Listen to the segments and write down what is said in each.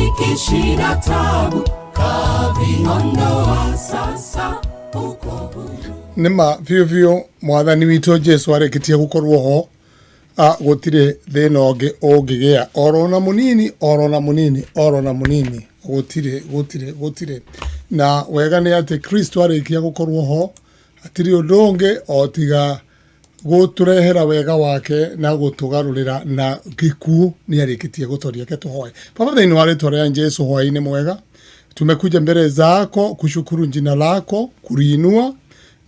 nikishida tabu kaviondoa sasa uko huru. Nima vio mwathani witu Jesu areketie gukorwo ho gutire thina ogigea orona munini gutire na wega ni ati Kristo arekia gukorwo ho atiri undonge otiga guturehera wega wake na gutugarurira na gikuo ni areketie gutoria ketuhoe. Baba thini wale torea Jesu hoaini mwega, tumekuja mbele zako kushukuru jina lako, kuliinua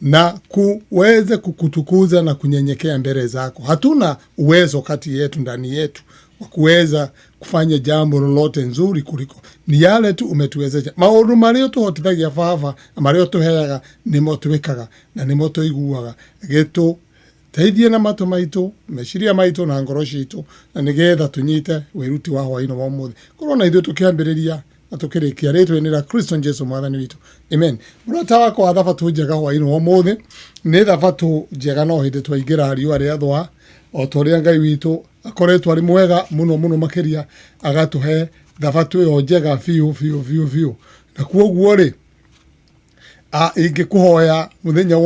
na kuweze kukutukuza na kunyenyekea mbele zako. Hatuna uwezo kati yetu ndani yetu wa kuweza kufanya jambo lolote nzuri kuliko ni yale tu umetuwezesha. Maundu mario tuhotithagia baba mario tuheaga nimo twikaga na nimo tuiguaga gitu teithie na mato maitu meciria maitu na ngoro citu na nigetha tunyite wiruti wa hwaino wa muthi korwo na ithu tukiambiriria na tukirikia ritwe-ini ra Kristo Jesu mwathani witu, amen. Murata wakwa thabatu njega hwaino wa muthi ni thabatu njega no hindi twaingira riua ria thwa o toria Ngai witu akoretwo ari mwega muno makiria agatuhe thabatu yo njega fiu na kuoguo ri ingikuhoya muthenya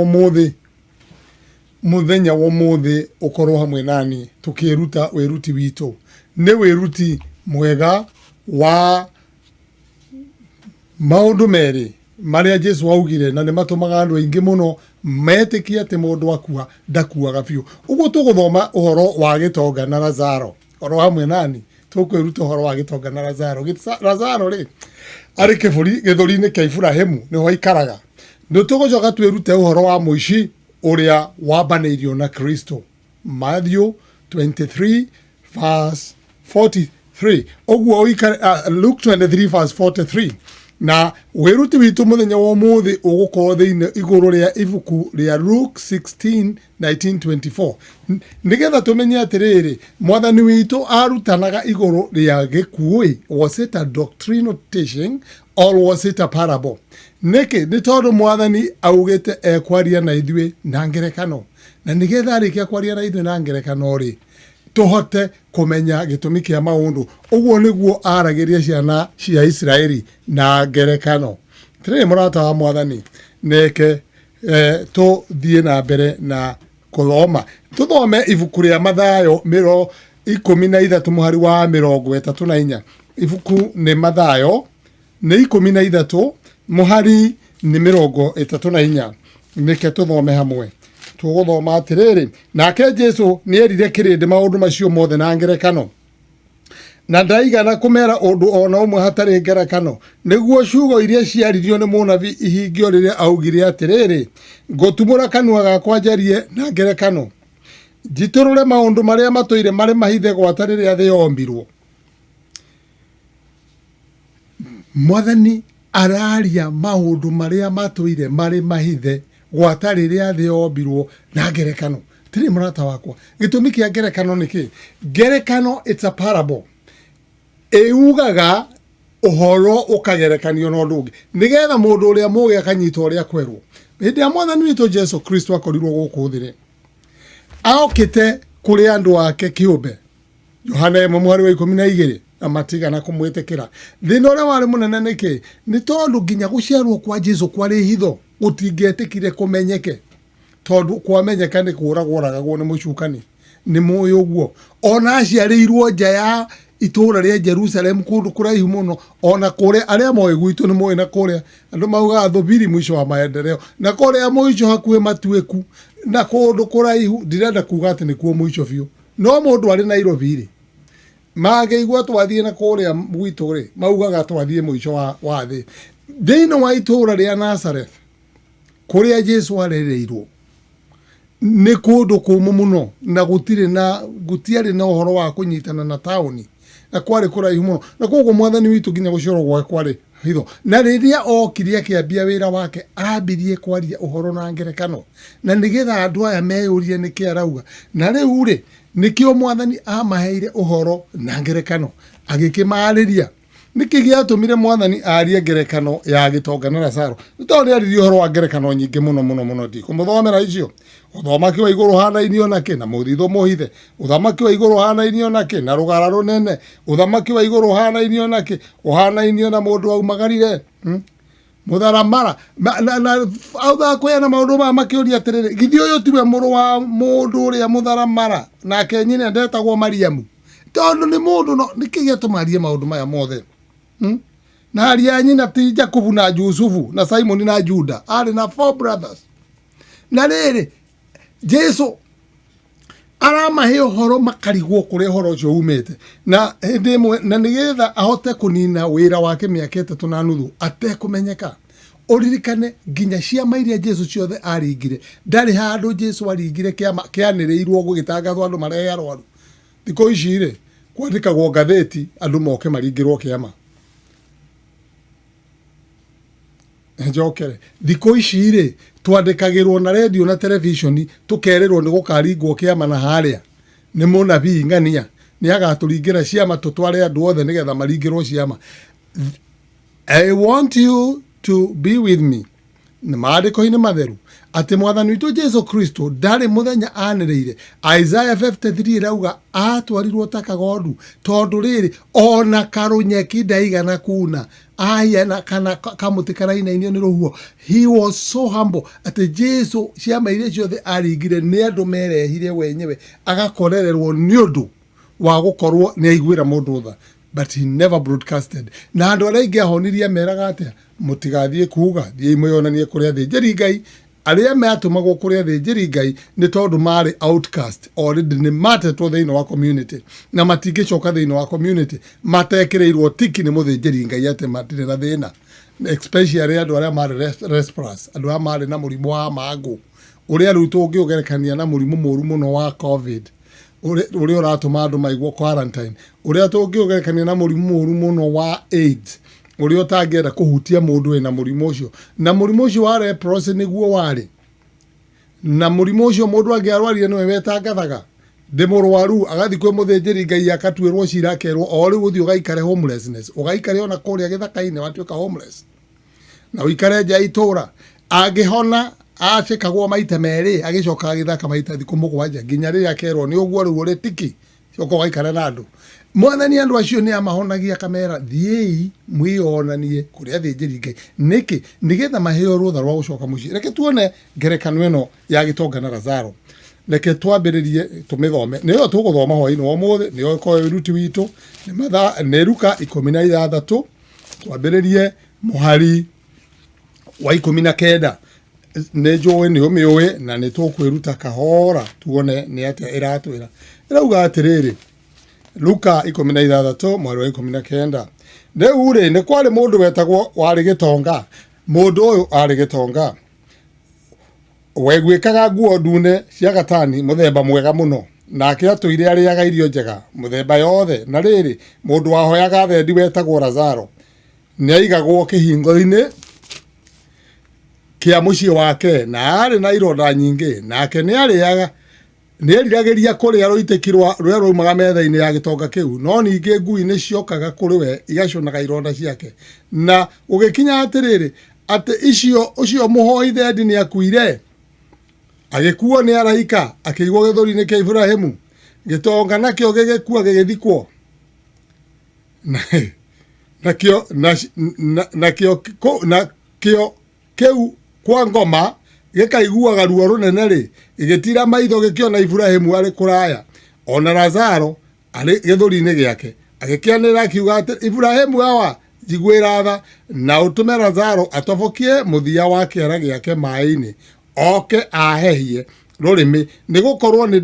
wa muthi ukorwo hamwe nani tukiruta wiruti witu. Ni wiruti mwega wa maundu meri maria Jesu augire na ni matumaga andu aingi muno metikia ati mundu akua ndakuaga biu. Uguo tuguthoma uhoro wa Gitonga na Lazaro oro hamwe nani tukwiruta uhoro wa Gitonga na Lazaro. Lazaro ri ari kiburi githuri-ini kia Ibrahimu niho aikaraga. Nitugucoka twirute uhoro wa muici uria wabaneirio na Kristo. Matthew 23 verse 43. Oguo Luke 23 verse 43. Na wiruti witu muthenya wa muthi ugukorwo thiini iguru ria ibuku ria Luke 16:19-24. Nigetha tumenye atiriri mwathani witu arutanaga iguru ria gikuui. Was it a doctrinal teaching or was it a parable? Niki ni tondu mwathani augite ekwaria na ithuĩ na ngerekano, na nigetha arikia kwaria na ithuĩ na ngerekano ri tuhote kumenya gitumi kia maundu. Uguo niguo aragiria ciana cia Israeli na ngerekano. Tiri murata wa mwathani neke tuthie na mbere na kuthoma. Tuthome ibuku ria Mathayo 13 muhari wa 34. Ibuku ni Mathayo ni 13 muhari ni 34. Neke tuthome hamwe. Tuguthoma atiriri, nake Jesu ni erire kirindi maundu macio mothe na ngerekano, na ndaigana kumera undu ona umwe hatari ngerekano, niguo ciugo iria ciaririo ni munabii ihingio riria augire atiriri, ngutumura kanua gakwa njarie na ngerekano, njiturure maundu maria matoire mari mahithe gwata riria thi yombirwo. Mwathani araria maundu maria matoire mari mahithe gwata riria thi yombirwo na ngerekano. Tiri murata wakwa, gitumi kia ngerekano niki? Ngerekano it's a parable. Eugaga uhoro ukagerekanio na undu ungi nigetha mundu uria mugi akanyita uria kwerwo. Hindi ya mwathani witu Jesu Kristo akorirwo guku thire aokite kuri andu ake kiumbe. Yohana 1:12 amatigana kumwitikira. Thina uria wari munene niki? Ni tondu nginya guciarwo kwa Jesu kwari hitho gutingetikire kumenyeke, tondu kwamenyeka ni kuragwo ni mucukani ni moyo uguo. Ona aciarirwo nja ya itura ria Jerusalem kundu kuraihu muno, ona kuria aria moyo gwitu ni moyo na kuria andu mauga thubiri mwisho wa maendeleo na kuria mwisho hakuhe matueku na kundu kuraihu. Ndirenda kuga ati ni kuo mwisho biu, no mundu ari Nairobi ri mageigua twathie na kuria gwitu ri maugaga twathie mwisho wa thi. Thiini wa itura ria Nazareth kuria Jesu arereirwo ni kundu kumu muno na gutiari na uhoro wa kunyitana na tauni na kwari kuraihu muno, na koguo mwathani witu nginya gucioro gwa kwari hitho. Na riria okiria kiambia wira wake ambirie kwaria uhoro na ngerekano, na nigetha andu aya meyurie niki arauga. Na riu ri nikio mwathani amaheire uhoro na ngerekano agikimariria niki giatumire mwathani arie ngerekano ya Gitonga na Lazaro to ni ari horo wa ngerekano nyingi muno ndi kumuthomera icio uthamaki wa iguru hana-inio nake na muthitho muhithe uthamaki wa iguru hana-inio nake na rugara runene uthamaki wa iguru hana-inio nake uhana-inio na mundu aumagarire mutharamara na autha kwena maundu ma makiuria atiriri githi uyu tiwe muru wa mundu uria mutharamara nake nyine ndetagwo Mariamu tondu ni mundu no nikigia tumarie maundu maya mothe na aria nyina ti Jacobu na Jusufu na Simon na Juda ari na 4 brothers na riri Jesu aramahe horo makarigwo kure horo ucio umete na hindi imwe na nigetha ahote kunina wira wake miaka 3 na nuthu atekumenyeka uririkane nginya ciama iria Jesu ciothe aringire ndari handu Jesu aringire kianirirwo gugitangathwo andu marehe arwaru thiko ici ri kwandikagwo ngatheti andu moke maringirwo kiama njokere thiko ici ri twandikagirwo na radio na television tukererwo ni gukaringwo kiama na haria ni munabii ngania ni agaturingira ciama tutware andu othe nigetha maringirwo ciama. I want you to be with me na maandiko-ini matheru ati mwathani witu Jesu Kristo ndari muthenya anireire. Isaiah 53 rauga atwarirwo ta kagondu tondu riri ona karunyeki ndaigana kuna aya na kana kamuti karainainio ni ruhuo. He was so humble ati Jesu ciama iria ciothe aringire ni andu merehire wenyewe agakorererwo ni undu wa gukorwo ni aiguira mundu tha, but he never broadcasted. Na andu aria ingi ahonirie meraga atia mutigathie kuga thie mwionanie kuria thinjiri Ngai aria meatumagwo kuria thinjiri Ngai ni tondu mari outcast already ni matetwo thiini wa community na matingicoka thiini wa community matekireirwo tiki ni muthinjiri Ngai ati matire na thina, especially andu aria mari respiratory andu aria mari na murimu wa mangu uria riu tungiugerekania na murimu muru muno wa covid uria uratuma andu maigwo quarantine uria tungiugerekania na murimu muru muno wa AIDS uria utangenda kuhutia mundu wina murimu ucio na murimu ucio wa leprosy niguo wari na murimu ucio mundu angiarwarire niwe wetangathaga ndi murwaru agathi kwi muthinjiri Ngai akatwirwo cira akerwo o riu uthi ugaikare homelessness ugaikare ona kuria githaka-ini watuika homeless na uikare nja itura angihona acikagwo maita meri agicoka githaka maita thiku mugwanja nginya riria akerwo ni uguo riu uri tiki coka ugaikare na andu mwathani andu acio ni amahonagia kamera thiei mwionanie kuria thinjiri Ngai niki nigetha maheo rutha rwa gucoka mucii. Reke tuone ngerekano ino ya Gitonga na Lazaro, reke twambiririe tumithome niyo tuguthoma hwaini wa muthi niyo ko iruti witu ni mathaa ni Luka 16 twambiririe muhari wa 19 ne jowe ni omiwe na ni tukwiruta kahora tuone ni atia iratwira irauga atiriri Luka 16 mwari wa 19 ndeure ni kwari mundu wetagwo wari Gitonga. Mundu uyu ari Gitonga wegwikaga nguo ndune cia gatani muthemba mwega muno nake atuire ariaga irio njega muthemba yothe na riri mundu wahoyaga thendi wetagwo Lazaro ni aigagwo kihingo-ini kia mucii wake na ari na ironda nyingi nake ni ariaga ni eriragiria kuria ruitikirwa ruria rumaga metha-ini ya Gitonga kiu no ningi ngui ni ciokaga kuri we igaconaga ironda ciake na ugikinya atiriri ati icio ucio muhoi thendi ni akuire agikuo ni araika akiigwo githuri-ini kia Ibrahimu Gitonga nakio gigikua gigithikwo nakio kiu kwa ngoma gikaiguaga ruo runene ri igitira maitho gikiona Ibrahimu ari kuraya ona Lazaro ari githuri-ini giake agikianira akiuga ati Ibrahimu awa jigwira tha na utume Lazaro atobokie muthia wa kiara giake mai-ini oke ahehie rurimi ni gukorwo ni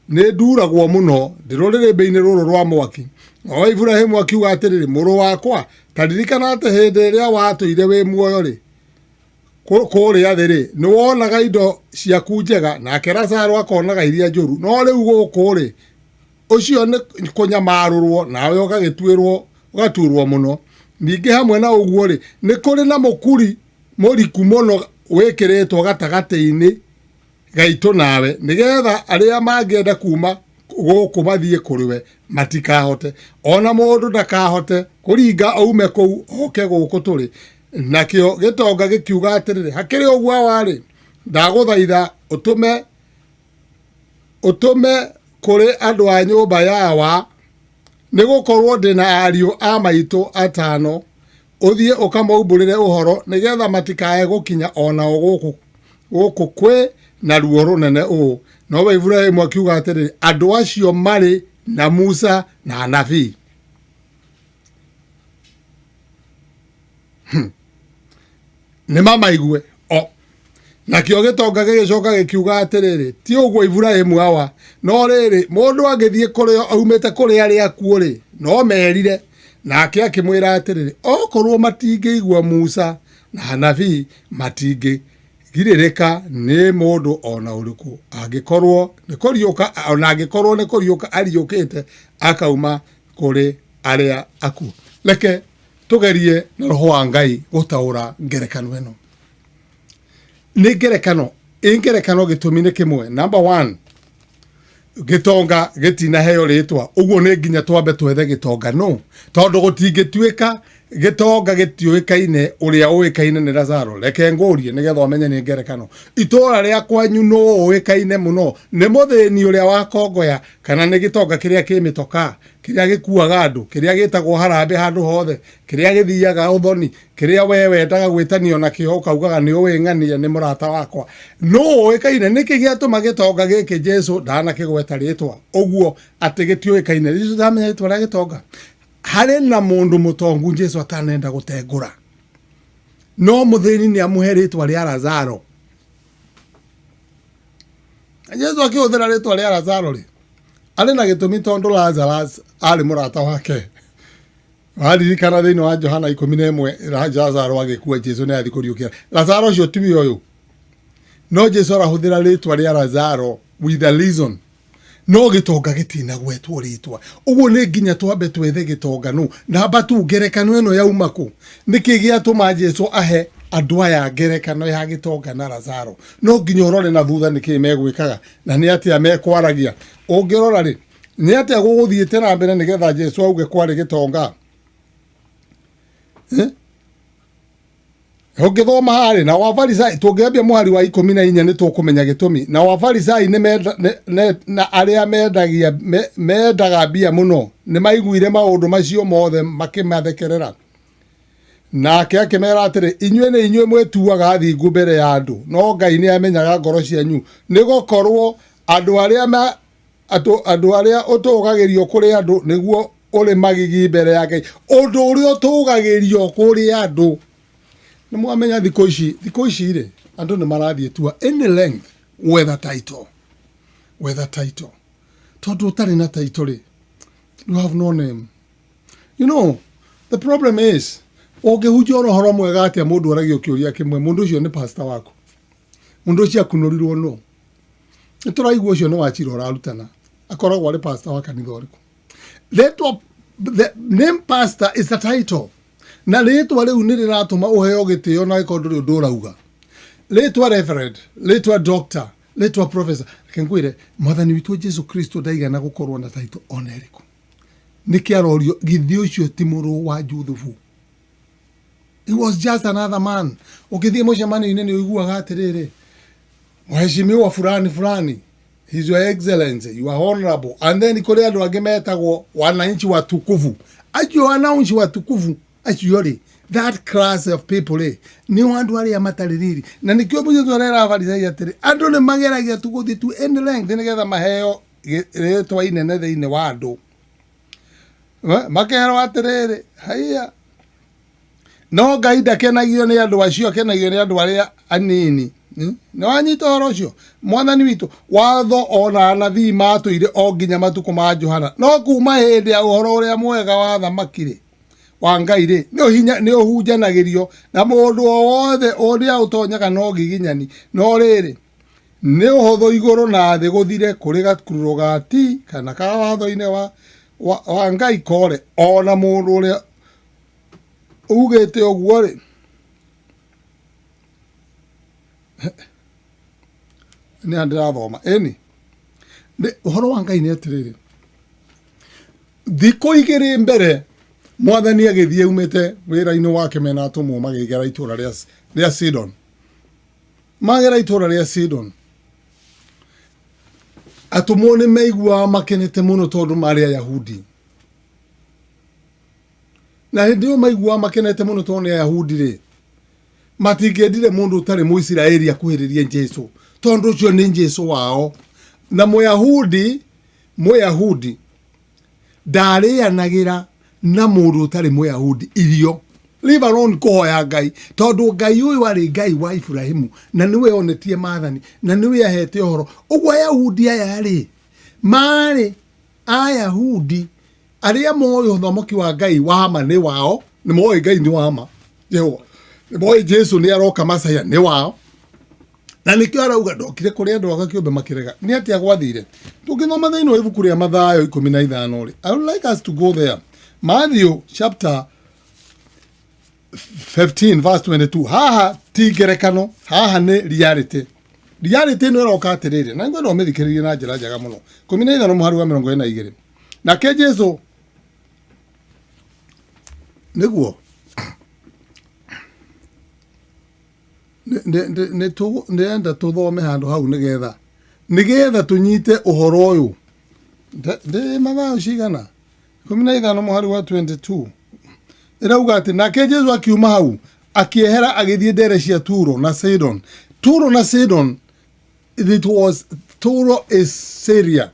nduragwo muno ndirurirembe-ini ruru rwa mwaki. O Ibrahimu akiuga atiriri muru wakwa taririkana ati hindi iria watuire wi muoyo ri kuria thiri ni wonaga indo ciaku njega nake Lazaro akonaga iria njuru no riu guku ri ucio ni kunyamarurwo nawe ugaturwo muno. Ningi hamwe na uguo ri ni kuri na mukuri muriku muno wikiritwo gatagati-ini gaitu nawe nigetha aria mangienda kuma guku mathie kuri we matikahote ona mundu ndakahote kuringa aume kou oke guku turi nakio gitonga gikiuga atiriri hakiri ogwa wari ndaguthaitha utume kuri andu a nyumba yawa nigukorwo ndina ariu a maitu atano uthie ukamaumbulire uhoro nigetha matikae gukinya onao guku kwi na ruo runene uu no Ibrahimu akiuga atiriri andu acio mari na Musa na anabii nimamaigue nakio gitonga gigicoka gikiuga atiriri ti uguo Ibrahimu awa no riri mundu agithie kurio aumite kuri ari akuuri no merire nake akimwira atiriri okorwo matingĩigua Musa na anabii matingĩgiririka ni mundu ona uriku angikorwo ni kuriuka ona angikorwo ni kuriuka ariukite akauma kuri aria aku leke tugerie na roho wa Ngai gutaura ngerekano eno ni ngerekano gitumi ni kimwe number 1 gitonga gitina heyo ritwa uguo ni nginya twambe twethe gitonga no tondu gutingituika gitonga gitiuikaine uria uikaine ni Lazaro leke ngurie nigetha umenye ni ngerekano itora ria kwanyu no uikaine muno ni muthini uria wa kongoya kana ni gitonga kiria kimitoka kiria gikuaga andu kiria gitagwo harambe handu hothe kiria githiaga uthoni kiria we wendaga gwitanio na kio ukaugaga ni uwing'ania ni murata wakwa no uikaine niki giatuma gitonga giki Jesu ndana kigweta ritwa uguo ati gitiuikaine Jesu ndamenya ritwa ria gitonga hari na mundu mutongu Jesu atanenda gutengura no muthini ni amuhe ritwa ria Lazaro Jesu akiuthira ritwa ria Lazaro ri ari na gitumi tondu Lazarus ari murata wake waririkana thiini wa Johana 11 Lazaro agikua Jesu ni athi kuriukia Lazaro ucio tiwi uyu no Jesu arahuthira ritwa ria Lazaro with a reason no gitonga gitina gwetwo ritwa uguo ni nginya twambe twethe gitonga no namba tu ngerekano eno yauma ku niki giatuma Jesu ahe andu aya ngerekano ya gitonga na Lazaro no nginya urore na thutha niki megwikaga na ni atia mekwaragia ungirora ri ni atia guguthiite na mbere nigetha Jesu auge kwari gitonga Ungithoma hari na Wafarisai tungiambia muhari wa 14 ni tukumenya gitumi na Wafarisai ni na aria mendaga mbia muno ni maiguire maundu macio mothe makimathekerera nake akimera atiri inyue ni inyue mwetuaga thingu mbere ya andu no Ngai ni amenyaga ngoro cianyu ni gukorwo andu aria utugagirio kuri andu niguo uri magigi mbere ya Ngai undu uria utugagirio kuri andu ni mwamenya thiko ici ri andu ni marathie tua any length with a title tondu utari na title ri you have no name you know the problem is ungihunjia roho mwega atia mundu aragio kiuria kimwe mundu ucio ni pastor wako mundu ucio akunurirwo no nituraigua ucio ni wachira urarutana akoragwo ari pastor wa kanitha uriku the name pastor is a title na ritwa riu ni riratuma uheo gitio na ikondo ri undu urauga ritwa reverend ritwa doctor ritwa professor kengwire mwathani witu Jesu Kristo ndaigana gukorwo na title oneriku nikiarorio githi ucio ti muru wa Juthufu he was just another man ukithie mucemani ni uiguaga atiriri mheshimiwa fulani his your excellency you are honorable and then kuri andu angi metagwo wananchi watukufu acio wananchi watukufu aciori that class of people ni wandu aria matariri na nikio bunye twarera Afarisai atiri andu ni mageragia tuguthi tu any length nigetha maheo ritwa inene thiini wa andu makero atiriri haiya no Ngai ndakenagio ni andu acio akenagio ni andu aria anini no anyita horo ucio mwathani witu watho ona anabii matuire o nginya matuko ma Johana no kuma hindi ya uhoro uria mwega wa thamakire wa Ngai ri ni uhunjanagirio na mundu wothe uria utonyaga no giginyani no riri ni uhotho iguru na thi guthire kuri gakururo gati kana ka watho-ini wa Ngai kore ona mundu uria ugite uguo ri ni andirathoma eni uhoro wa Ngai ni atiriri thiko igiri mbere mwathani agithie umete wira-ini wake mena atumo magigera itura ria Sidon. Magera itura ria Sidon. Atumo ni meigua makenete muno tondu mari Ayahudi. Na ndio maigua makenete muno tondu Ayahudi ri. Matingĩendire mundu utari Muisiraeli akuhĩrĩrie Jesu tondu ucio ni Jesu wao. Na Muyahudi ndarĩanagira na mundu utari Muyahudi irio. Leave alone kuhoya Ngai tondu Ngai uyu ari Ngai wa Ibrahimu na niwe onetie maathani na niwe ahete uhoro. Uguo Ayahudi aya ri mari Ayahudi aria moyo uthomoki wa Ngai wa ma ni wao, ni moyo Ngai ni wa ma. Yehova boy Jesu ni aroka Masaya ni wao. Na nikio arauga ndokire kuri andu agakiumbe makirega. Ni atia gwathire. Tungithoma thiini wa ibuku ria Mathayo 15 ri. I would like us to go there. Matthew chapter 15 verse 22. Haha ti ngerekano, haha ni reality. Reality no iroka atiriri. Na ngwenda umithikiririe na njira njega muno. 15 muhari wa 42. Nake Jesu niguo nenda tuthome handu hau nigetha tunyite uhoro uyu ndi Mathayo cigana 15 muhari wa 22 irauga ati nake Jesu akiuma hau akiehera agithie ndere cia Turo na Sidon. Turo na Sidon, Turo is Syria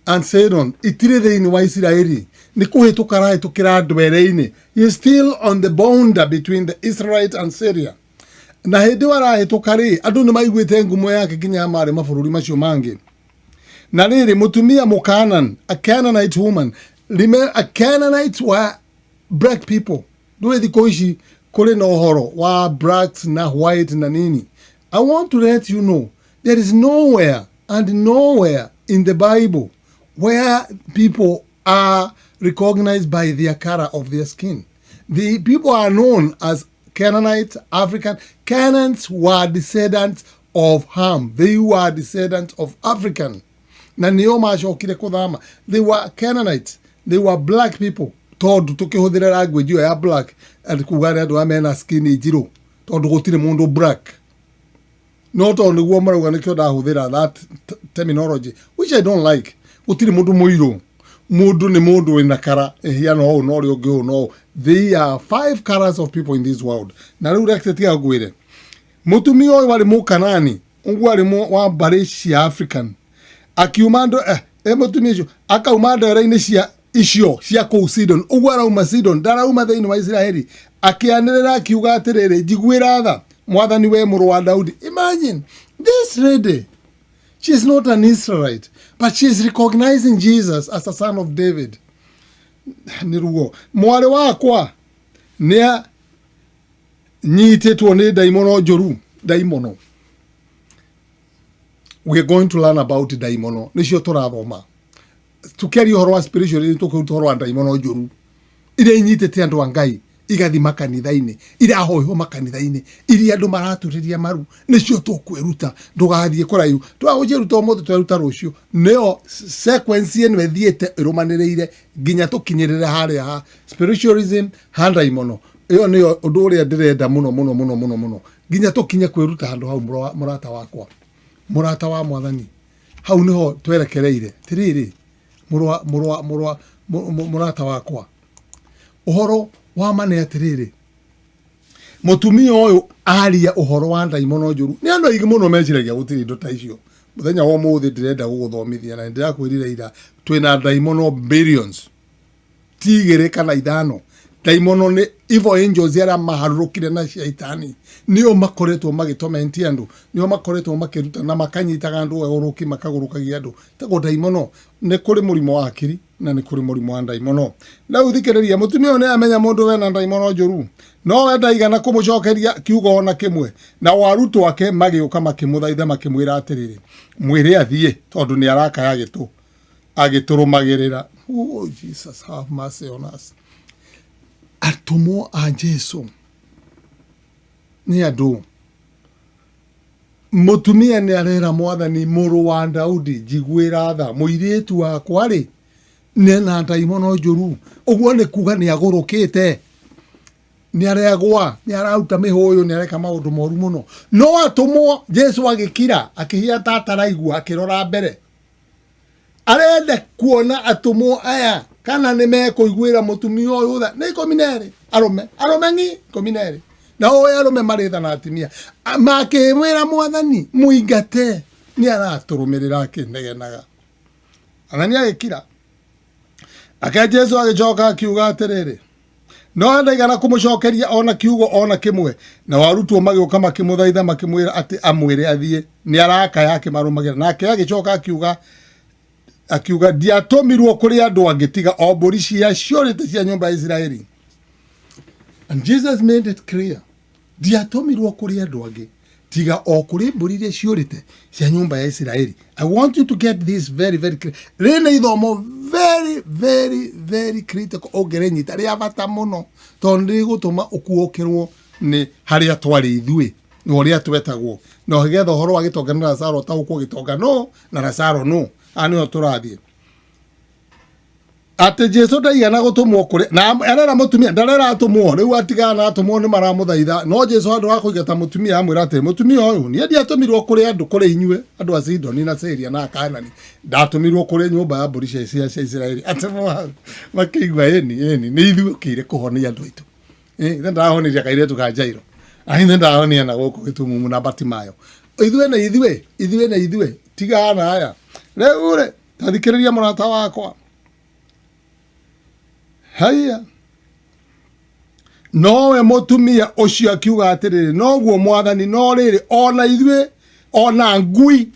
and Sidon itire thiini wa Israeli ni kuhituka rahitukira ndwere-ini. He is still on the border between the Israelite and Syria. Na hindi warahituka ri andu ni maiguite ngumo yake kinya mari mabururi macio mangi. Na riri mutumia Mukanan, a Canaanite woman, a Canaanites were black people. Duwe thiko ici kuri na uhoro wa blacks na white na nini. I want to let you know there is nowhere in the Bible where people are recognized by their color of their skin. The people are known as Canaanites, African. Canaanites were descendants of Ham. They were descendants of African. Na nio macokire kuthama. They were Canaanites. They were black people. Tondu tukihuthira language ya black and kugari andu amena skin ijiro. Tondu gutire mundu black. No tondu guo marauga nikio ndahuthira that terminology, which I don't like. Gutire mundu muiru. Mundu ni mundu wina kara hiano ho no ri ungi no. There are 5 colors of people in this world. Na riu rektetia gwire mutumia oyo wari Mukanani, ungu wari wa mbari cia African, akiumando mutumia icio akauma ndere-ini cia icio cia kuu Sidon. Ugu arauma Sidon, ndarauma thiini wa Israeli, akianirira akiuga atiriri njiguira tha mwathani we muru wa Daudi. Imagine this lady, she is not an Israelite, but she is recognizing Jesus as a son of David. Niruo mwari wakwa nia nyitetwo ni daimono njuru. Daimono, we are going to learn about daimono. Nicio turathoma tukeri uhoro wa spiritual, tukuruta uhoro wa daimono njuru ire nyitete andu a Ngai igathi makanitha-ini, irahoywo makanitha-ini, iri andu maraturiria maru. Nicio tukwiruta, ndugathie kuraihu. Twaguciruta umuthi tweruta rucio. Neo sequence eno ethiete irumaniriire nginya tukinyirire haria ha spiritualism ha daimono. Iyo niyo undu uria ndirenda muno nginya tukinye kwiruta handu hau murata wakwa, murata wa mwathani. Hau niho twerekereire. Tiriri murata wakwa, uhoro wa mane atiriri mutumia uyu aria uhoro wa daimono njuru. Ni andu aingi muno meciragia gutiri indo ta icio. Muthenya wa muthi ndirenda guguthomithia na ndirakwirira ira twina daimono billions tigere kana ithano. Daimono ni evil angels aria maharurukire na shaitani, nio makoretwo magitomentia andu, nio makoretwo makiruta na makanyitaga andu uruki makagurukagia andu. Tago daimono ni kuri murimo wa akiri na ni kuri murimo wa daimono. Na uthikiriria mutumia ne amenya mundu we na daimono njuru, no wenda igana kumucokeria kiugo ona kimwe, na waruto ake magiuka makimuthaitha makimwira atiriri mwire athie tondu ni arakaya gitu agiturumagirira. Oh Jesus, have mercy on us. Atumo a Jesu ni andu. Mutumia ni arera mwathani muru wa Daudi njiguira tha muiritu wakwa ri nena ndaimono njuru uguo ni kuga ni agurukite ni aregwa ni arauta mihoyo ni areka maundu moru muno no atumwo Jesu agikira akihia tataraigua akirora mbere arende kuona atumwo aya kana ni mekuiguira mutumia uyu tha ni kominere arume ngi kominere na oya arume maritha na atimia makimwira mwathani muingate ni araturumirira akinegenaga anani agikira aka Jesu agicoka akiuga atiriri no ndaigana kumucokeria ona kiugo ona kimwe na warutwo magioka makimuthaitha makimwira ati amwire athie ni araka yake marumagira nake agicoka akiuga ndiatomirwo kuri andu angitiga o mburi cia ciorite cia nyumba ya Israeli. And Jesus made it clear ndiatomirwo kuri andu angi tiga o kuri mburi iria ciorite cia nyumba ya Israeli. I want you to get this very very clear. Rena ithomo very critical ogerenyita ria bata muno tondi gutuma ukuokirwo ni haria twari ithue no ria twetagwo no higetha horo wa gitonga na Lazaro ta uko gitonga no na Lazaro no ani oturathie ate Jesu ndaigana gutumwo kuri na arera mutumia ndarera atumwo riu atigana atumwo ni maramuthaitha no Jesu andu akuigata mutumia amwira ati mutumia uyu ni ndi atumirwo kuri andu kuri inyue andu a Sidoni na Syria na Kaanani ndatumirwo kuri nyumba ya mburi cia Israeli ati makiigua eni ni ithuokire kuhonia andu aitu ndahoniria kairetu ka Jairo ai ndahonia na guku gitumumu na Batimayo ithuwe na ithuwe tigana aya reure tathikiriria murata wakwa haya nowe mutumia ucio akiuga atiriri noguo mwathani no riri ona ithuwe ona ngui.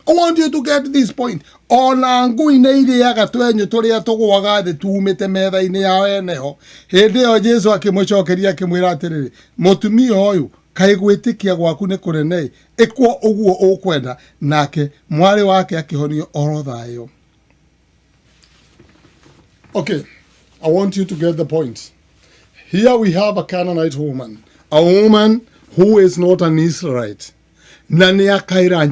I want you to get this point. Ona ngui ne iriaga twenyu turia tugwaga thi tumite metha-ini yao eneho hindi yo Jesu akimucokeria akimwira atiriri mutumia uyu kai gwitikia gwaku ni kunene ikwo uguo ukwenda nake mwari wake akihonio oro thayo. Okay, I want you to get the point. Here we have a Canaanite woman, a woman who is not an Israelite. Na ni akaira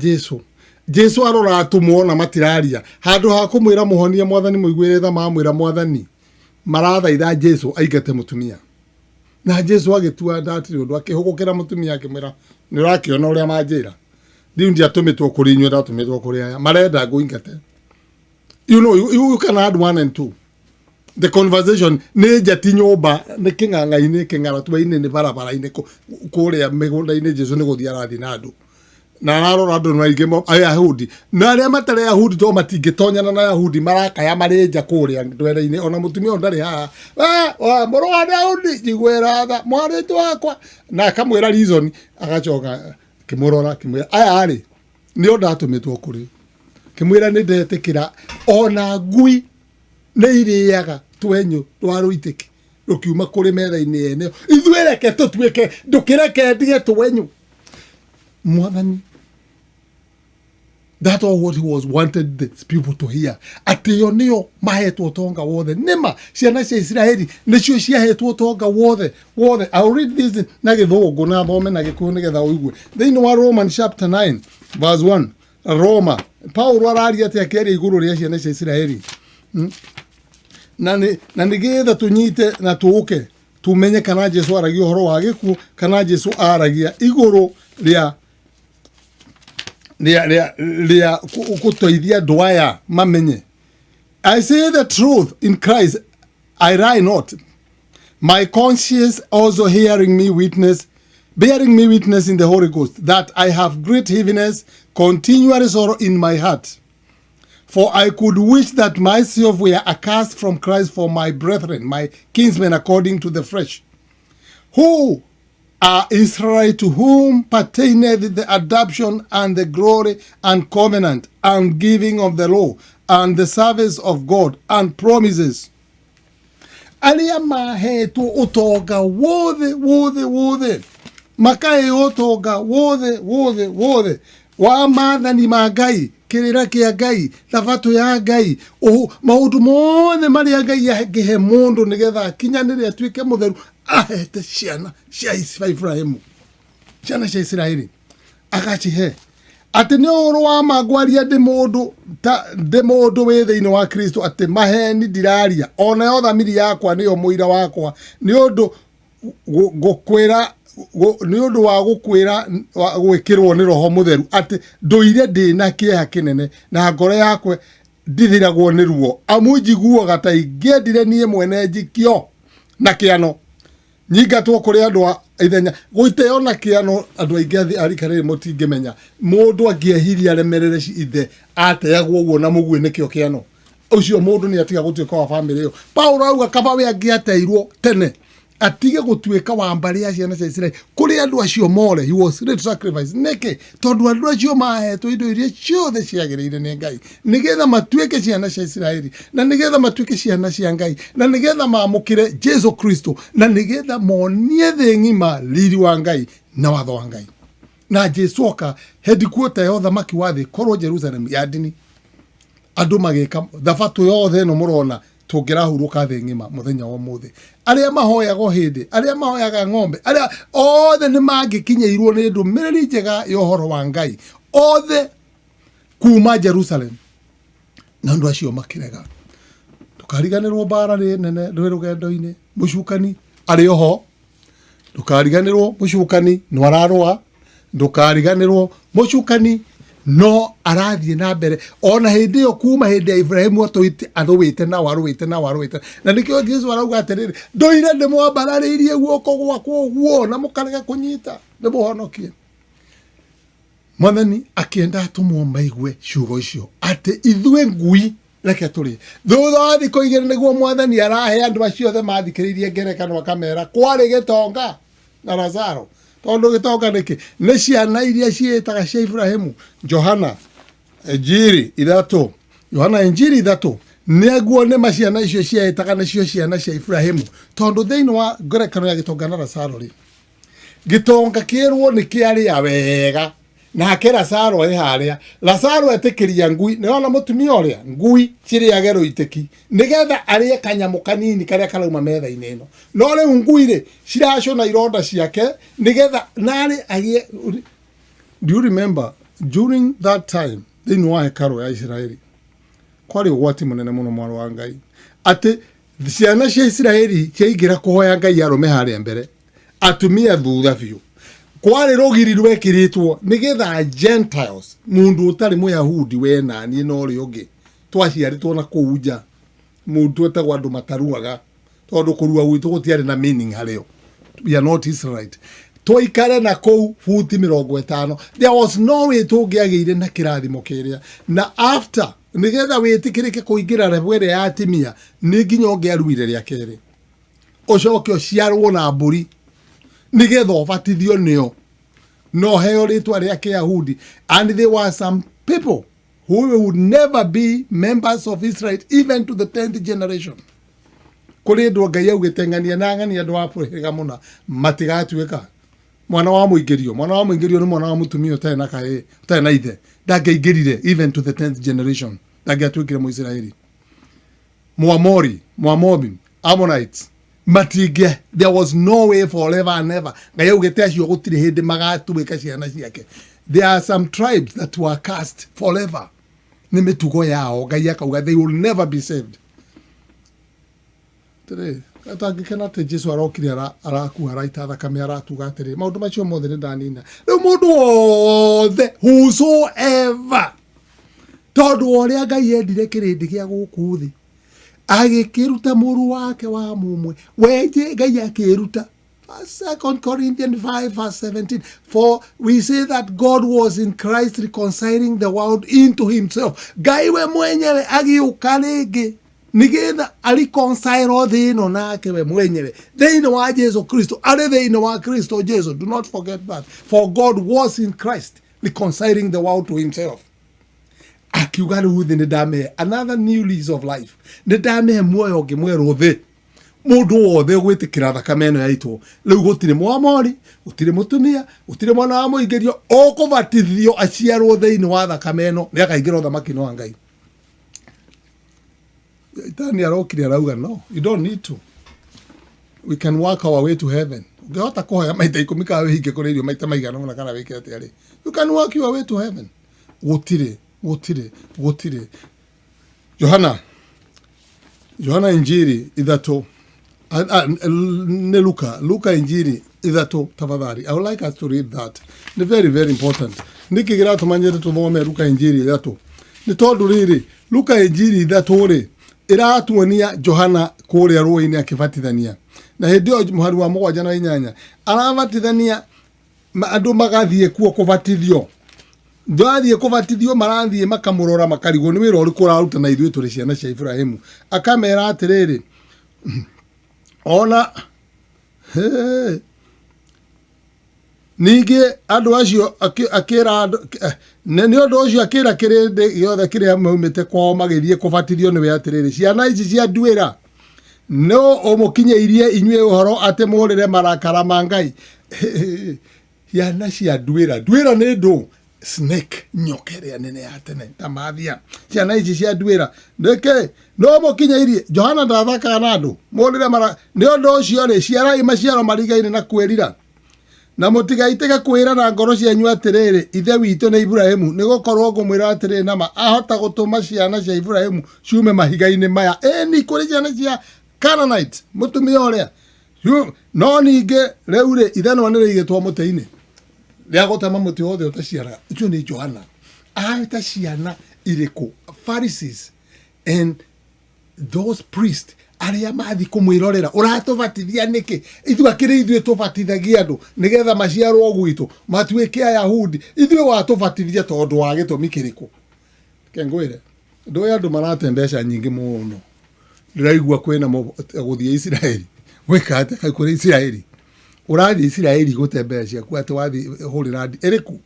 Jesu arora atumwo matiraria handu ha kumwira muhonia mwathani muigwire tha mamwira mwathani marathaitha Jesu aigate mutumia na Jesu agitua ndatiri undu akihugukira mutumia akimwira ni urakiona uria manjira riu ndi atumitwo kuri inywe ndatumitwo kuri aya marenda nguingate. You know, you can add 1 and 2. The conversation ne jati nyumba ne kinganga-ini kingaratwa-ini ni barabara-ini kuria migunda-ini Jesu ni guthia arathi na andu na narora andu naigemo Ayahudi na aria matari Ayahudi to matingitonyana na Ayahudi marakaya marinja kuria ndwere-ini ona mutumia ndari haha muru wa Daudi jigwera tha mwaritu wakwa na akamwira reason agacoka kimurora kimwira aya ari ni ndatumitwo kuri kimwira ni ndetikira ona ngui ne iriaga twenyu twaruitiki rukiuma kuri metha-ini ene ithuereke tutwike ndukireke ndige twenyu mwathani. That's all what he was wanted the people to hear. Atio nio mahetwo tonga wothe nima ciana cia Israeli nicio ciahetwo tonga wothe. I'll read this na githungu na thome na gikuyu nigetha uigue thiini wa Romans chapter 9 verse 1. Roma Paulo araria ati akiaria iguru ria ciana cia Israeli na nigetha tunyite na tuuke tumenye kana Jesu aragia uhoro wa gikuo kana Jesu aragia iguru ria kutoithia dwaya mamenye. I say the truth in Christ, I lie not. My conscience also bearing me witness in the Holy Ghost, that I have great heaviness, continual sorrow in my heart. For I could wish that myself were accursed from Christ for my brethren, my kinsmen according to the flesh, who are Israel, to whom pertaineth the adoption and the glory and covenant and giving of the law and the service of God and promises. Aria mahetwo utonga wothe makae utonga wothe wa maathani ma Ngai kirira kia Ngai thabato ya Ngai maundu mothe maria Ngai yagihe mundu nigetha akinyanire atuike mutheru ahete ciana cia Ibrahimu ciana cia Israeli agacihe ati ni oro wa magwaria de modo we thini wa Kristo ati maheni diraria ona yo thamiri yakwa niyo muira wakwa ni undu gukwira ni undu wa gukwira gwikirwo ni roho mutheru ati nduire ndina kieha kinene na ngoro yakwe ndithiragwo ni ruo amunjiguaga ta ingiendire nie mwene njikio na kiano nyigatwo kuri andu ithenya guiteo na kiano andu aingi arikarire mutingimenya mundu angiehiria remerere ithe ateagwo guo na mugwi nikio kiano ucio mundu ni atiga gutuika wa family yo Paulo auga kaba we angiateirwo tene atige gutuika wa mbari ya ciana cia Israeli kuri andu acio more he was ready to sacrifice neke tondu andu acio mahetwo indo iria ciothe ciagiriire ni Ngai nigetha matuike ciana cia Israeli na nigetha matuike ciana cia Ngai na nigetha maamukire Jesu Kristo na nigetha monie thi ng'ima riri wa Ngai na watho wa Ngai na Jesu oka headquarter yo thamaki wa thi korwo Jerusalem ya dini andu magika thabatu yothe no murona tungirahuruka thi ng'ima muthenya wa muthi aria mahoyaga hindi aria mahoyaga ng'ombe aria othe ni mangikinyeirwo ni ndumiriri njega ya uhoro wa Ngai othe kuma Jerusalem na andu acio makirega tukariganirwo bara ri nene rwi rugendo-ini mucukani ari oho tukariganirwo mucukani no ararwa ndukariganirwo mucukani no arathie na mbere ona hindi yo kuma hindi ya Ibrahimu atoite athuwite na waruwite na nikio Jesu arauga atiriri ndoire ndimwambarariirie guoko gwakwo guo na mukarega kunyita ndimuhonokie Mwathani akienda atumwo maigwe ciugo icio ati ithue ngui reke turi thutha wa thiko igiri niguo Mwathani arahe andu acio othe mathikiriirie ngerekano akamera kwari gitonga na Lazaro tondu gitonga niki ni ciana iria cietaga cia Ibrahimu Yohana Injiri 3 neguo ni maciana icio cietaga nicio ciana cia Ibrahimu tondu thiini wa ngerekano ya gitonga na Lazaro ri gitonga kirwo ni kiaria wega na kera Lazaro haria Lazaro etikiria ngui ni ona mutumia uria ngui ciriage ruiteki nigetha arie kanyamu kanini karia karauma metha-ini ino no riu ngui ri ciracona ironda ciake nigetha nari agie. Do you remember during that time thini wa hekalu ya Israeli kwari ugwati munene muno mwaro wa Ngai ati ciana cia Israeli ciaingira kuhoya Ngai arume haria mbere atumia thutha biu kwari rogiri rwekiritwo nigetha Gentiles mundu utari muyahudi we nani no ri ungi twaciaritwo na kuuja mundu etagwo andu mataruaga tondu kurua gwitu gutiari na meaning hario we are not Israelite toikare na kou futi 50 there was no way tungiagiire na kirathimo kiria na after nigetha witikirike kuingira rebwere ya atimia ni nginya ungiaruire ria keri ucoke uciarwo na mburi nigetha ubatithio nio no heo ritwa ria Kiyahudi and there were some people who would never be members of Israel even to the 10th generation kuri ndu Ngai augitengania na ng'ania ndu wa buriga muna matigatuika mwana wa muingirio ni mwana wa mutumia utari na kae utari na ithe ndangeingirire even to the 10th generation ndangeatuikire mu Israeli Muamori Muamobi Ammonites matige there was no way forever and ever Ngai augite acio gutire hindi magatuika ciana ciake there are some tribes that were cast forever ni mitugo yao Ngai akauga they will never be saved today atangikana te Jesu arokire araku araita thakame aratuga atiri maundu macio mothe ni ndanina riu mundu wothe whosoever tondu uria Ngai endire kirindi gia guku thi agikiruta muru wake wa mumwe weje Ngai akiruta 2 Corinthians 5:17 for we say that God was in Christ reconciling the world into himself Ngai we mwenyewe agiuka ringi nigetha reconcile thino nake we mwenyewe thini wa Jesu Kristo ari thini wa Kristo Jesu do not forget that for God was in Christ reconciling the world to himself akiuga riu thi ni ndame another new lease of life ni ndame muoyo ungi mweru thi mundu wothe gwitikira thakame ino yaitwo riu gutire Muamori gutire mutumia gutire mwana wa muingirio ukubatithio aciarwo thini wa thakame ino ni akaingira thamaki-ini wa Ngai Tani arokire arauga no you don't need to we can work our way to heaven ungehota kuhoya maita 10 kawe hinge kuri irio maita maigana na kana wikire ati ari you can work your way to heaven gutire Johana Injiri ithato ne Luka Injiri ithato tafadhali. I would like us to read that. It's very, very important. Niki gira tumanyete tuthome Luka Injiri ithato. Ni tondu riri Luka Injiri ithato ri iratuonia Johana kuria ruini akibatithania. Na hindi o muhari wa 7:8 arabatithania andu magathie kuo kubatithio. Ndathie kubatithio marathie makamurora makarigo ni wira uriku raruta na ithuĩ turi ciana cia Ibrahimu. Akamera atiriri ona ninge andu acio akira ni undu ucio akira kirinde giothe kiria maumite kwao magithie kubatithio ni we atiriri ciana ici cia nduira no omukinyeirie inyue uhoro ate murire marakara mangai ciana cia nduira ni ndu snake nyokeria nene ya tene tamathia ciana ici cia nduira ndeke no mukinyeirie Johana ndathaka na andu murire mara ni undu ucio ri ciarai maciaro marigaine na kwirira na mutigaitega kwira na ngoro cianyu atiriri ithe witu na Ibrahimu ni gukorwo ngumwira atiriri nama ahota gutuma ciana cia Ibrahimu ciume mahigaine maya ni kuri ciana cia Canaanite mutumia uria no ninge reure ithe no nirigitwo muteini ria gutama muti wothe utaciara icio ni Johana ta ciana iriku Pharisees and those priests aria mathi kumwirorera uratubatithia niki ithu akiri ithu tubatithagia andu nigetha maciarwo gwitu matuike Ayahudi ithu watubatithia tondu wa gitumi kiriku kengwire ndu andu marate mbeca nyingi muno ndiraigua kwina guthie Israeli wekate kai kuri Israeli urathi Israeli gute mbeca kwa twathi Holy Land eriku.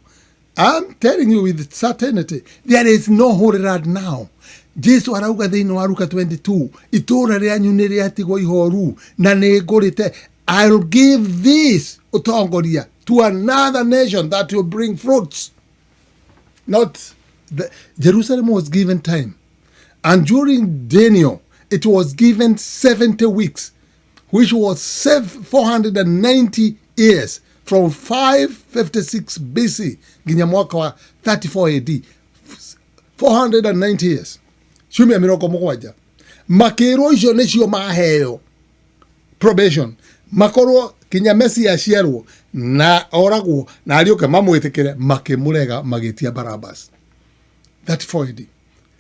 I'm telling you with certainty there is no Holy Land now. Jesu arauga thiini wa Luka 22 itura rianyu ni riatigwo ihoru na ni ngurite I'll give this utongoria to another nation that will bring fruits. Not Jerusalem was given time, and during Daniel it was given 70 weeks, which was 490 years from 556 BC ginya mwaka wa 34 AD 490 years. Shumia miroko mugwanja makiro icio nicio maheo probation makorwo kinya Messi aciarwo na oragwo na arioke mamwitikire makimurega magitia Barabbas. 34 AD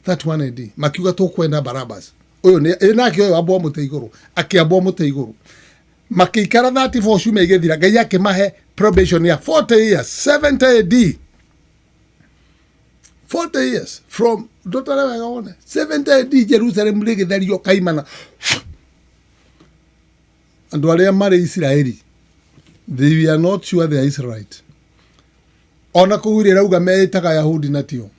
31 AD makiuga tukwenda Barabbas uyu ni nake uyu abo mute iguru akiabo mute iguru makikara 34 shumia igethira ngai yake mahe probation ya 40 years 70 AD 40 years from Dotara wagaone 70 AD Jerusalem ligithario kaimana andu aria mari Israeli they were not sure they are Israelite ona kuwire rauga meitaga Yahudi natio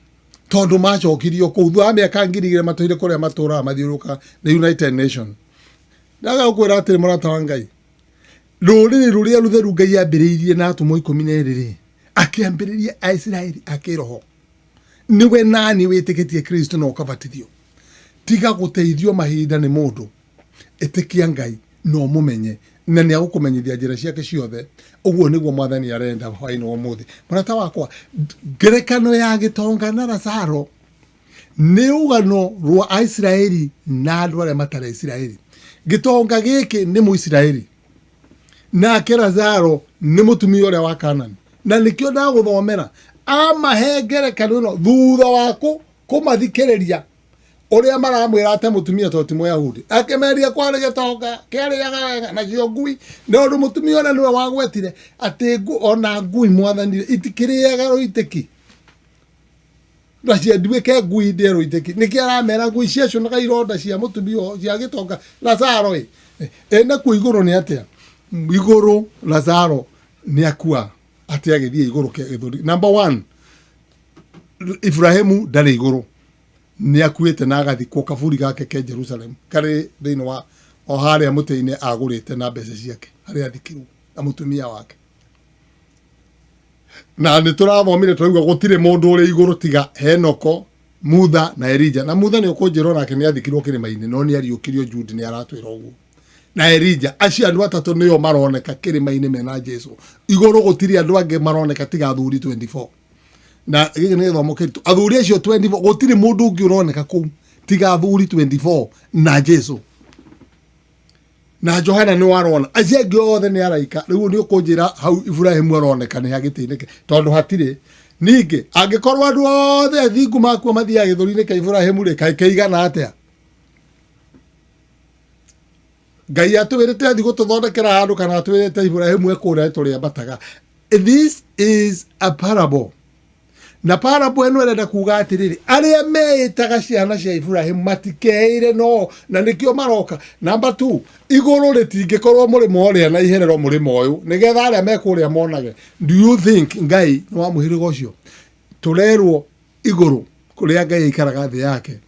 tondu macokirio kuthwa ameka ngirigire matoire kuria matura mathiuruka the United Nation daga ukwira atiri murata wa ngai ruriri ruria rutheru ngai ambiriirie na atumo 12 akiambiririe Israeli akiroho niwe nani witikitie Kristo no kabatithio tiga guteithio mahinda ni mundu etikia ngai no mumenye na ni agukumenyithia njira ciake ciothe uguo niguo mwathani arenda hwaini wa muthi murata wakwa ngerekano ya gitonga na Lazaro ni ugano rwa Israeli na andu aria matare Israeli gitonga giki ni mu Israeli na Lazaro ni mutumia uria wa Kanani na nikio ndaguthomera amahe ngerekano no thutha waku kumathikiriria uria maramwira ate mutumia toti Muyahudi akemeria kwari gitonga kiariaga na cio ngui no ndu mutumia ona niwe wagwetire ati ona ngui mwathani itikiriaga ruiteki ndacia nduike ngui ndi ruiteki niki aramera ngui cia cio na ironda cia mutumia cia gitonga Lazaro na ku iguru ni atia iguru Lazaro ni akua ati agithie iguru ke githuri. Number 1 Ibrahimu ndari iguru ni akuite na agathikwo kaburi gake ke Jerusalem kare thiini wa haria muteine agurite na mbeca ciake haria athikirwo na mutumia wake na ni turathomire turauga gutire mundu uri iguru tiga Henoko Mutha na Elija na Mutha ni ukunjirwo nake ni athikirwo kirima-ini no ni ariukirio Jude ni aratwira uguo na Elija acio andu atatu niyo maroneka kirima-ini mena Jesu iguru gutiri andu ange maroneka tiga thuri 24 na gĩkĩ nĩ gĩthomo kĩritũ athuri acio 24 gũtirĩ mũndũ ũngĩ ũroneka kũu tiga athuri 24 na Jesu na Johana nĩ warona acio angĩ othe nĩ araika rĩu nĩ ũkũnjĩra hau Ibrahimu aroneka nĩ hagĩtĩ-inĩ tondũ hatirĩ ningĩ angĩkorwo andũ othe athingu makuo mathiaga gĩthũri-inĩ kĩa Ibrahimu rĩ kaĩ kĩigana atĩa Ngai atwĩrĩte athi gũtũthondekera handũ kana atwĩrĩte Ibrahimu ekũrĩa tũrĩa bataga. This is a parable. Na parable ĩno ĩrenda kuga atĩrĩrĩ arĩa meĩtaga ciana cia Ibrahimu matikeire no na nĩkĩo maroka. Number 2 igũrũ rĩtingĩkorwo mũrĩmo ũrĩa na iherero mũrĩmo ũyũ nĩgetha arĩa mekũrĩa monage. Do you think Ngai nĩ wa mũhĩrĩga ũcio? Tũrerwo igũrũ kũrĩa Ngai aikaraga thĩ yake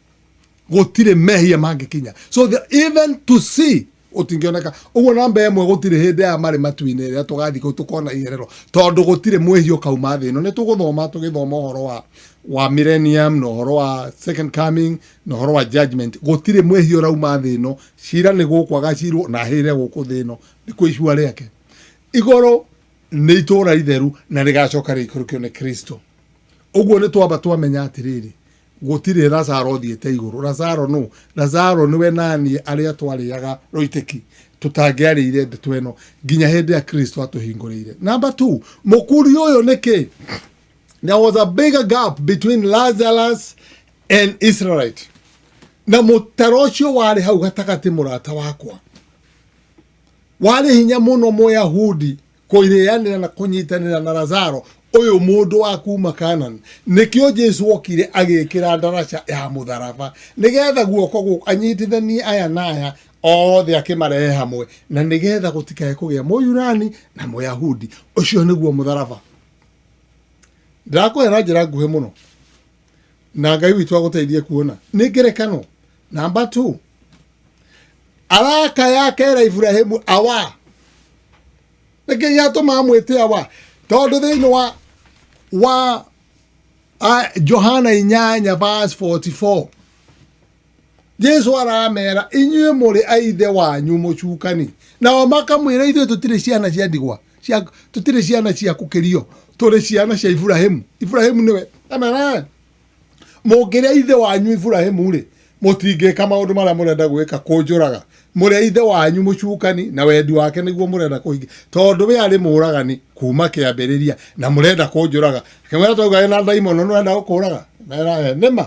gũtirĩ mehia mangĩkinya. So even to see utingioneka uguo namba ĩmwe gũtirĩ hĩndĩ ya marĩ matu-inĩ rĩrĩa tũgathi kũu tũkona iherero tondũ gũtirĩ mwĩhio kauma thĩ ĩno nĩ tũgĩthoma ũhoro wa millennium na ũhoro wa second coming na ũhoro wa judgment gũtirĩ mwĩhio rauma thĩ ĩno cira nĩ gũkũ agacirwo na hĩre gũkũ thĩ ĩno nĩ kwĩcua rĩake igũrũ nĩ itũũra itheru na rĩgacoka rĩikũrũkio nĩ Kristo uguo nĩ twamba twamenya atĩrĩrĩ gũtirĩ Lazaro thiĩte igũrũ Lazaro nĩwe nani arĩa twarĩaga roiteki tutangĩarĩire ndeto ĩno nginya hĩndĩ ya Kristo atũhingũrĩire. Number 2 mũkuri ũyũ nĩkĩ there was a bigger gap between Lazarus and Israelite na mũtaro ũcio warĩ hau gatagatĩ mũrata wakwa warĩ hinya mũno Mũyahudi kũireanĩra na kũnyitanĩra na Lazaro uyu mundu wa kuma Kanani nikio Jesu okire agikira ndaraca ya mutharaba nigetha guoko guku anyitithanie aya naya othe akimarehe hamwe na nigetha gutikae kugia Mũyunani na Mũyahudi ucio niguo mutharaba ndako era njira nguhe muno na Ngai witu aguteithie kuona ni ngerekano. Number 2 araka yake era Ibrahimu awa nĩkĩ yatũma mwĩte awa tondũ thĩinĩ wa Johana 8:44 Jesu aramera inyuĩ mũrĩ aithe wanyu mũcukani nao makamwĩra ithuĩ tũtirĩ ciana cia ndigwa tũtirĩ ciana cia kũkĩrio tũrĩ ciana cia Ibrahimu nĩwe amena mũngĩrĩa ithe wanyu Ibrahimu rĩ mũtingĩka maũndũ marĩa mũrenda gwĩka kũnjũraga mũrĩ ithe wanyu mũcukani na wendi wake nĩguo mũrenda kũhingia tondũ we arĩ mũragani kuma kĩambĩrĩria na mũrenda kũnjũraga kĩmwĩra tauga na ndaimono nĩrenda gũkũraga mera nĩma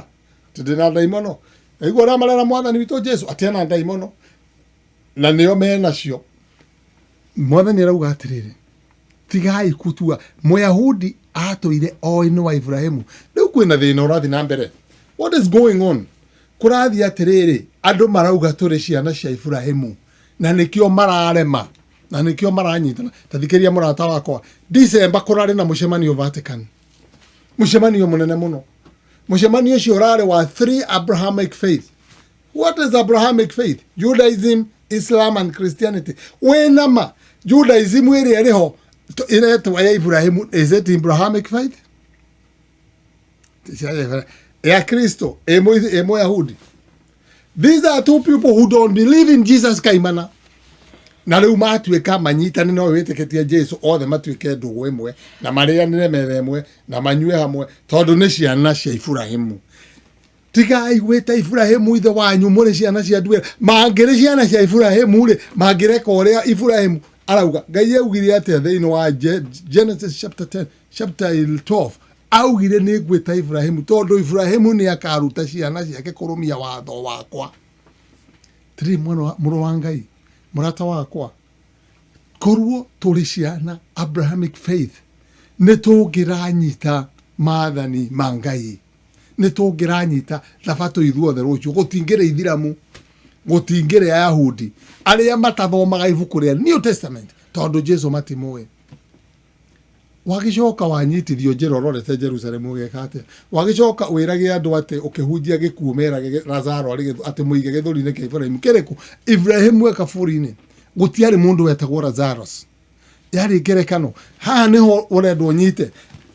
tũndĩ na ndaimono iguo ramarera mwathani witũ Jesu atĩana ndaimono na nĩo menacio mwathani arauga atĩrĩrĩ tigai kutua Mũyahudi atũire oĩnĩ wa Ibrahimu rĩu kwĩna thĩna ũrathi na mbere. What is going on? Kurathi atĩrĩrĩ andũ marauga tũrĩ ciana cia Ibrahimu na nĩkĩo mararema na nĩkĩo maranyitana. Tathikĩria mũrata wakwa December kũrarĩ na mũcemanio Vatican mũcemanio mũnene mũno mũcemanio ũcio ũrarĩ wa 3 Abrahamic faith. What is Abrahamic faith? Judaism, Islam and Christianity. Wenama Judaism ĩrĩa ĩrĩho ĩretwo ya Ibrahimu, is it Abrahamic faith? Ya Kristo Mũyahudi. These are two people who don't believe in Jesus kaimana na rĩu matuĩka manyitane no wĩtĩkĩtie Jesu othe matuĩke ndũgũ ĩmwe na marĩanĩre metha ĩmwe na manyue hamwe tondũ nĩ ciana cia Ibrahimu. Tigai gwĩta Ibrahimu ithe wanyu mũrĩ ciana cia nduĩra mangĩrĩ ciana cia Ibrahimu rĩ mangĩreka ũrĩa Ibrahimu arauga. Ngai augire atĩa thĩinĩ wa Genesis chapter 12 augire nĩ gwĩta Ibrahimu tondũ Ibrahimu nĩ akaruta ciana ciake kũrũmia watho wakwa. Tiri mũrũ wa Ngai mũrata wakwa korwo tũrĩ ciana Abrahamic faith nĩ tũngĩranyita maathani ma Ngai nĩ tũngĩranyita thabatũ ithuothe rũciũ gũtingĩrĩ Ithiramu gũtingĩrĩ Ayahudi arĩa matathomaga ibuku rĩa New Testament tondũ Jesu matimũĩ. Wagicoka wanyitithio njĩra ũrorete Jerusalemu ũgeka atĩa? Wagicoka wĩrage andũ atĩ ũkĩhunjia gĩkuũ merage Lazaro atĩ mũige gĩthũri-inĩ kĩa Ibrahimu kĩrĩkũ? Ibrahimu kaburi-inĩ gũtiarĩ mũndũ wetagwo Lazarus. Yarĩ ngerekano haha nĩho ũrendwo nyite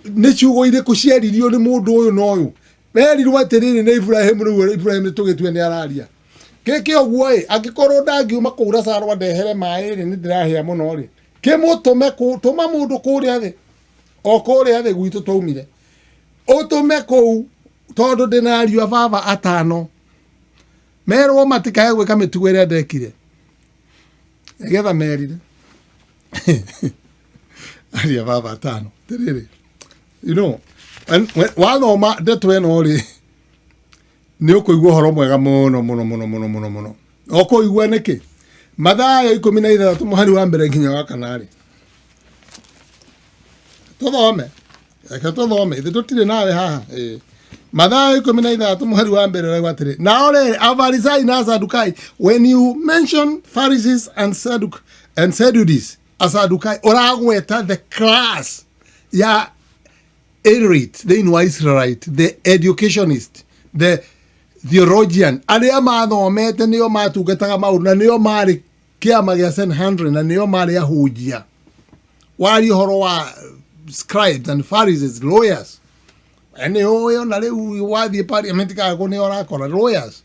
nĩ ciugo irĩkũ ciaririo nĩ mũndũ ũyũ na ũyũ merirwo atĩrĩrĩ nĩ Ibrahimu rĩu Ibrahimu tũgĩtue nĩ araria kĩkĩ ũguo angĩkorwo ndangiuma kũu Lazaro ndehere maĩ nĩ ndĩrahĩa mũno rĩ kĩmũtũme tũma mũndũ kũrĩa thĩ o kũrĩa thĩ gwitũ twaumire Utume kou tondu ndina ariu a baba atano merwo matikae gwika mitugo iria ndekire nigetha merire ariu a baba atano tiriri you know wathoma ndeto ino ri ni ukuigua horo mwega muno okuigua niki Mathayo 16 muhari wa mbere nginya wa kanari tuthome ithe tutire nawe haha Mathayo 16 muhari wa mbere rega atiri now Afarisai na Sadukai. When you mention Pharisees and Sadducees as Sadukai uragweta the class ya illiterate, the Israelite, the educationist, the theologian, aria mathomete nio matungataga maundu na nio mari kiama gia Sanhedrin na nio mari ahujia wari horo wa scribes and Pharisees, lawyers. Ene oyo na riu wathie parliament ka ko ne orakora lawyers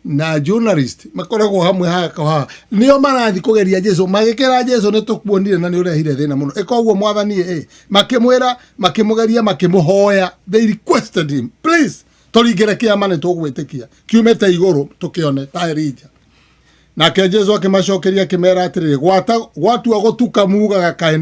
na journalist makoragwo hamwe haka nio marathi kugeria Jesu magikira Jesu ne tukuonire na ni urehire thina muno ekoguo mwathani makimwira makimugeria makimuhoya. They requested him, please toringire kiama ne tugwitikia kiumete iguru tukione tairija nake Jesu akimacokeria kimera atiriri gwatua gutuka mugaga kae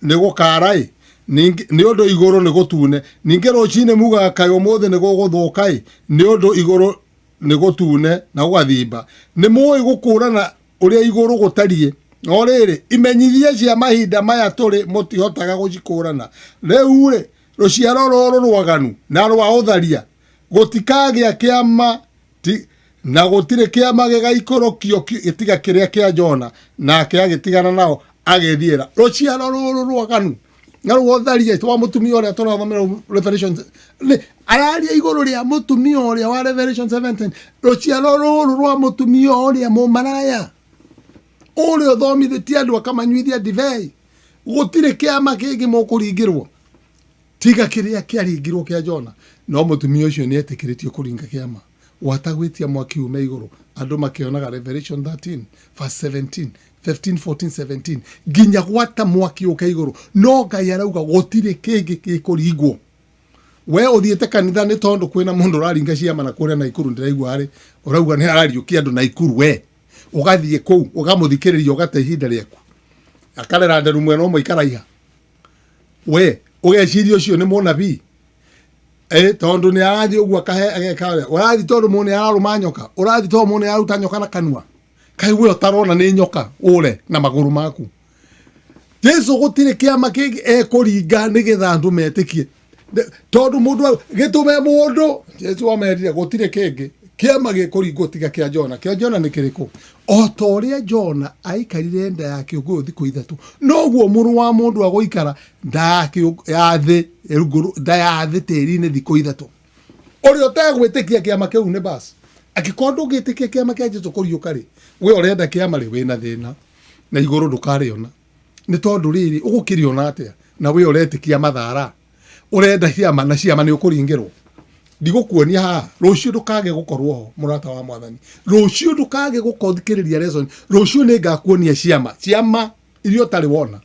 nigo karai ni undu iguru ni gutune ninge rucine mugaga kae umuthi ni guguthukai ni undu iguru ni gutune na gwathimba ni muyi gukurana uria iguru gutarie no riri imenyithie cia mahinda maya turi mutihotaga gucikurana riu ri ruciaro ruru rwaganu na rwa utharia gutikagia kiama na gutire kiama gigaikũrũkio gitiga kiria kia Jona nake agitigana nao agithiera ruciaro ruru rwaganu na rwa utharia twa mutumia uria turathomera Revelation araria iguru ria mutumia uria wa Revelation 17 ruciaro ruru rwa mutumia uria mumaraya uria thomithĩtie andu akamanyuithia divei gutire kiama kingi mukuringirwo tiga kiria kiaringirwo kia Jona no mutumia ucio ni etikiritie kuringa kiama watagwitia mwaki ume iguru andu makionaga Revelation 13 verse 17 15 14 17 ginya gwata mwaki uke iguru no Ngai arauga gutire kingi gikuringwo we uthiete kanitha ni tondu kwina mundu raringa ciama na kuria na ikuru ndiraigua ari urauga ni arariukia andu na ikuru we ugathie kou ugamuthikiriria ugate ihinda riaku akarera nderu mwena umwe ikaraiha we ugeciria ucio ni munabii tondu ni arathi uguo akahe ageka urathi tondu mune araruma nyoka urathi tondu mune aruta nyoka na kanua kai we utarona ni nyoka ure na maguru maku Jesu gutire kiama kingi kuringa nigetha andu metikie tondu mundu gitume mundu Jesu amerire gutire kingi kiama gikuringwo tiga kia Jona. Kia Jona ni kiriko o toria Jona aikarire nda yake uguo thiku ithatu noguo muru wa mundu agoikara nda yake yathi eruguru nda yathi tiri-ini thiku ithatu uri utagwitikia kiama kiu ni bas akikondu ugitikia kiama kia Jesu kuriuka ri we urenda kiama ri wina thina na iguru ndukariona ni tondu riri ugukiriona atia na we uretikia mathara urenda kiama na ciama ni ukuringirwo ndigukuonia ha rucio ndukage gukorwo ho murata wa mwathani rucio ndukage gukothikiriria lesson rucio ni ngakuonia ciama irio tari wona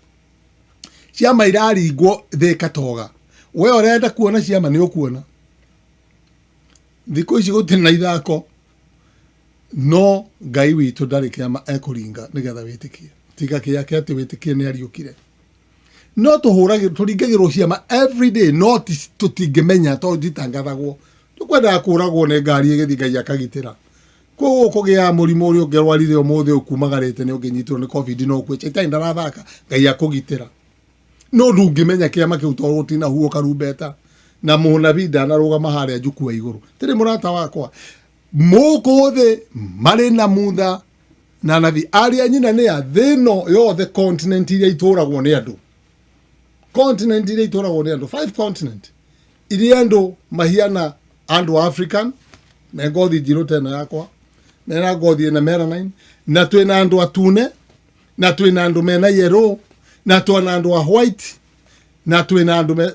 ciama iraringwo thika toga we urenda kuona ciama ni ukuona thiku ici gutiri na ithako no Ngai witu ndari kiama ekuringa nigetha witikie tiga kiake ati witikie ni ariukire no tuhurage turingagirwo ciama every day no tutingimenya to nditangathagwo tukwenda kuragwo ne ngari igithi Ngai akagitira ko kugia murimu uri ungerwarire umuthi ukumagarite ni unginyitwo ni covid no kwecha itai ndarathaka Ngai akugitira no ndungimenya kiama kiu to rutina huo karumbeta na munabii ndanarugama haria njuku wa iguru tiri murata wakwa mukuthi mari na mutha na nabii aria nyina ni a thino yothe continent iria ituragwo ni andu continent iria ituragwo ni andu 5 continent iria andu mahiana andu African na ngothi njiru tena yakwa na ngothi na melanin na twina andu atune na twina andu mena yellow na twina andu a white na twina andu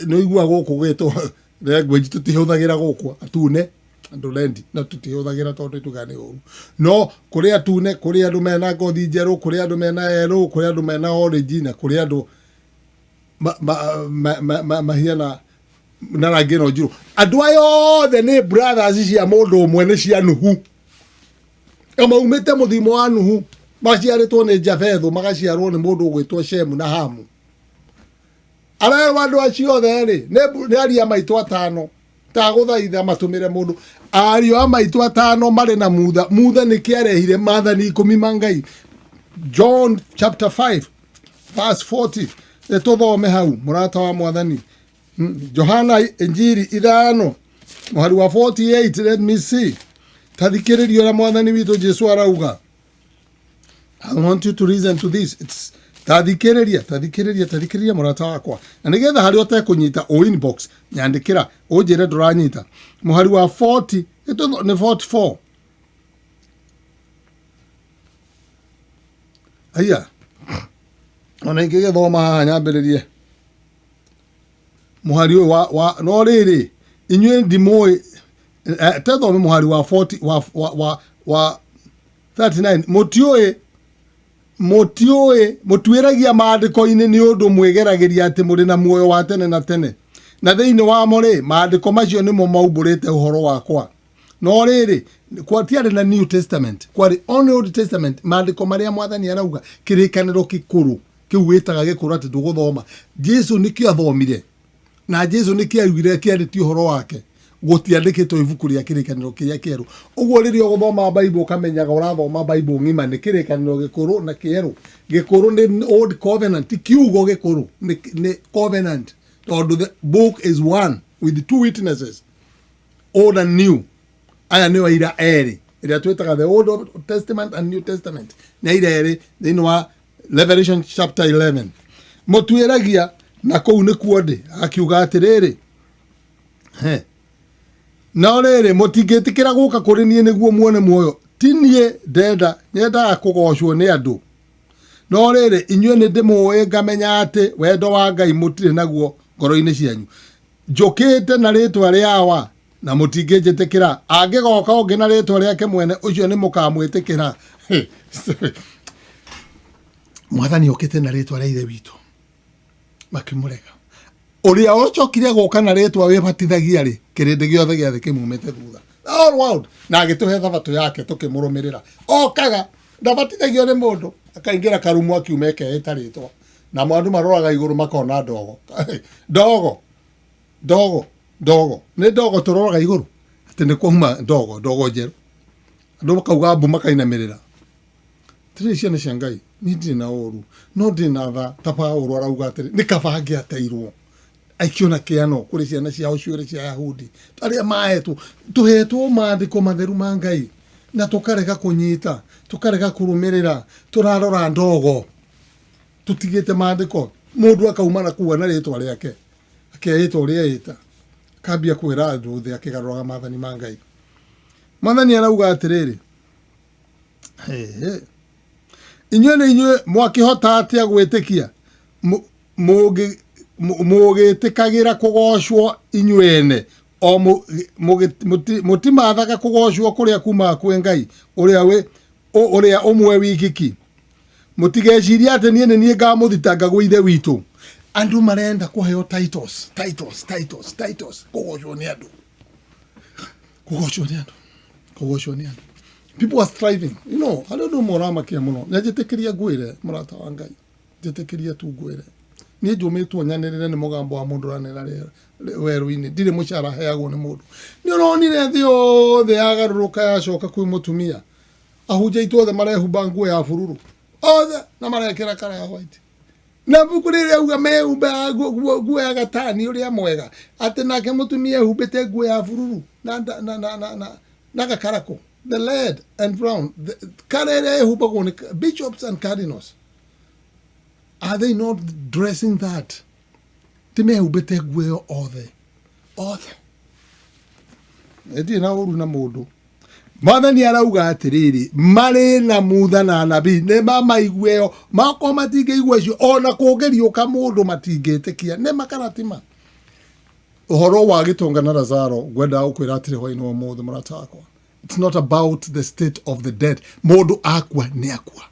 no igua guku gitu language tutihuthagira guku atune andu lendi na tutihuthagira tondu tugane uru no kuri atune kuri andu mena ngothi njeru kuri andu mena yellow kuri andu mena orange na kuri andu mahiana na rangi no njiro andu ayo the ne brothers cia mundu umwe ni cia Nuhu maumite muthimo wa Nuhu maciaritwo ni Jafethu magaciarwo ni mundu ugwitwo Shemu na Hamu ara wandu acio othe ri ne aria maitu atano ta guthaitha matumire mundu ario amaitu atano mari na mutha ni kiarehire mathani 10 ma Ngai. John chapter 5 verse 40 tuthome hau murata wa mwathani. Johana Injiri 5 muhari wa 48. Let me see. Tathikiririo na mwathani witu Jesu arauga. I want you to listen to this. It's tathikiriria murata wakwa na nigetha hari ote kunyita o inbox nyandikira unjire nduranyita muhari wa 40 ito ni 44 aya ona ingege thoma haha nyambiririe muhari wa no riri inywe ndimoi tethome muhari wa 40 wa 39 mutwiragia maandiko-ini ni undu mwigeragiria ati muri na muoyo wa tene na tene na thiini wa mo ri maandiko macio nimo maumburite uhoro wakwa no riri kwatiari na New Testament kwari on Old Testament maandiko maria mwathani arauga kirikaniro kikuru kiu witaga gikuru ati nduguthoma Jesu nikio athomire na Jesu nikio augire kiariti uhoro wake gutiandikitwo ibuku ria kirikaniro kiria kieru uguo ririo guthoma Bible kamenyaga urathoma Bible ngima ni kirikaniro gikuru na kieru gikuru ni Old Covenant kiugo gikuru ni covenant or the book is one with 2 witnesses Old and New aya ni wa ira eri ira twetaga the Old Testament and New Testament na ira eri thini wa Revelation chapter 11 mutwiragia na kou ni kuode akiuga atiriri na riri mutingitikira guka kuri nie niguo muone muoyo tinie ndenda nyendaga kugocwo ni andu no riri inyue ni ndimuwe ngamenya ati wendo wa Ngai mutire naguo ngoro-ini cianyu njukite na ritwa riawa na mutinginjitikira angigoka ungi na ritwa riake mwene ucio ni mukamwitikira mwathani okite na ritwa ria ithe witu makimurega uria ocokire guka na ritwa wibatithagia ri kirindi giothe giathe kimumite thutha all world na agituhe thabatu yake tukimurumirira okaga ndabatithagio ni mundu akaingira karumu akiumeke itaritwa na mwandu maroraga iguru makona dogo ni dogo turoraga iguru ati ni kuma dogo jeru andu makauga mbu makainamirira tiri ciana cia Ngai ni ndina uru no ndina tha tapa uru arauga atiri ni kabangi ateirwo aikiona kiano kuri ciana cia uciure cia Yahudi aria mahetwo tuhetwo maandiko matheru ma Ngai na tukarega kunyita tukarega kurumirira turarora ndogo tutigite maandiko mundu akauma na kuwa na ritwa riake akeitwo rieta kambia kwira andu thi akigaruraga mathani ma Ngai mathani arauga atiriri inywe mwakihota atia gwitikia mugitikagira kugocwo inyuene o mutimathaga kugocwo kuria kuma kwi Ngai uria umwe wikiki mutigeciria ati nie ngamuthitanga gwi ithe witu andu marenda kuheo titles kugocwo ni andu people are striving I don't know moramakia muno njitikiria ngwire murata wa Ngai njitikiria tu ngwire nie njumitwo nyanirire ni mugambo wa mundu ranira weru-ini ndire mucara heagwo ni mundu ni uronire thi othe yagaruruka yacoka kwi mutumia ahunjia itu othe marehumba nguo ya bururu othe na marekera kara ya white na buku riria auga mehumba nguo ya gatani uria mwega ati nake mutumia ehumbite nguo ya bururu na gakarako the red and brown the kara ehumbagwo ni bishops and cardinals. Are they not dressing that? Timehubete nguo othe edi na uru na mundu mwathani arauga atiriri mari na mutha na nabii ne mamaigueo mako matingeigua cio ona kungeriuka mundu matingitikia ne makaratima uhoro wa gitonga na Lazaro gwenda ukwira atiri hwaini wa muthu murata wakwa. It's not about the state of the dead. Mundu akwa ni akwa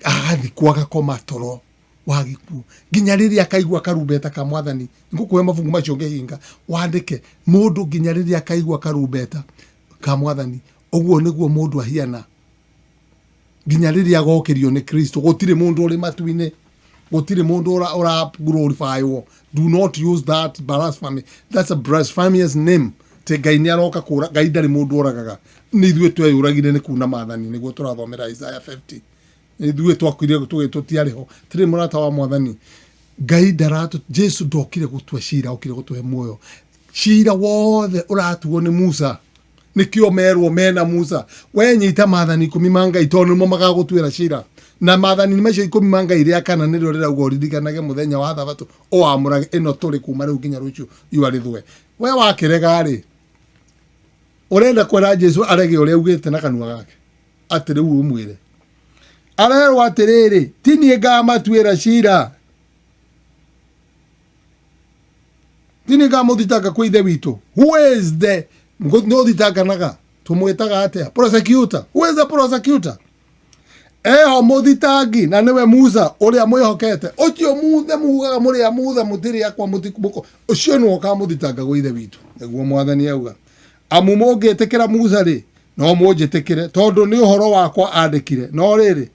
agathikwo agakoma toro wa gikuo nginya riria akaigua karumbeta ka mwathani ngukuhe mafungu macio ngehinga wandike mundu nginya riria akaigua karumbeta ka mwathani uguo niguo mundu ahiana nginya riria agokirio ni Kristo gutire mundu uri matuine gutire mundu ora glorify wo do not use that blasphemy that's a blasphemous name te Ngai ni aroka kura Ngai ndari mundu oragaga ni ithuĩ tweyũragire ni kuna maathani niguo turathomera Isaiah 50 ni ithuĩ twakwire tutiarĩ ho tiri murata wa mwathani Ngai ndaratu Jesu ndokire gũtua cira okire gũtũhe muoyo cira wothe ũratuo ni Musa nikio merwo mena Musa we nyita maathani 10 ma Ngai tondũ nĩmo magagũtuĩra cira na maathani macio 10 ma Ngai rĩa kana nĩrĩo rĩrauga ũririkanage mũthenya wa thabatũ ũamũrage ĩno tũrĩ kuma rĩu nginya rũciũ iwa rĩthwe we wakĩrega rĩ urenda kwera Jesu arege uria ugite na kanua gake atire u umwire arerwo atiriri tini ngamatuira cira tini ngamuthitanga kwa ithe witu who is the no thitanganaga tumwitaga atia prosecutor who is the prosecutor muthitangi na niwe Musa uria mwihokete ucio muthe mugaga muria muthe mutiri akwa mutikubuko ucio no kamuthitanga kwa ithe witu eguo mwathani auga amu mũngĩtĩkĩra Musa rĩ no mũnjĩtĩkĩre tondũ nĩ ũhoro wakwa andĩkire no rĩrĩ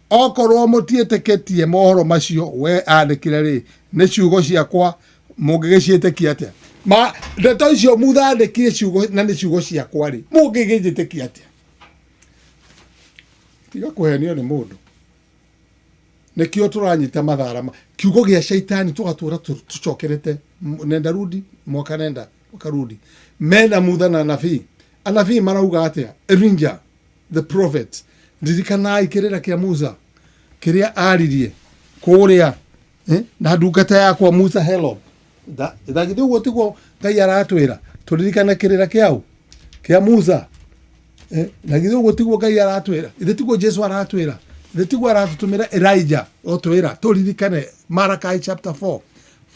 okorwo mũtiĩtĩkĩtie mohoro macio we andĩkire rĩ nĩ ciugo ciakwa mũngĩgĩciĩtĩkia atĩa ma ndeto icio Musa andĩkire ciugo na nĩ ciugo ciakwa rĩ mũngĩgĩciĩtĩkia atĩa tiga kũhenio nĩ mũndũ nikio turanyita mathara kiugo gĩa shaitani tugatũra tucokerete nenda rudi moka nenda ukarudi mena Musa na anabii marauga atia Elijah the prophet ndirikanai kirira kia Musa kiria aririe kuria na ndungata yakwa Musa hello da githu gutiguo Ngai aratwira turirikana kirira kiau kia Musa na githu gutiguo Ngai aratwira ithe tiguo Jesu aratwira ithe tiguo aratutumira Elijah otwira turirikane Malachi chapter 4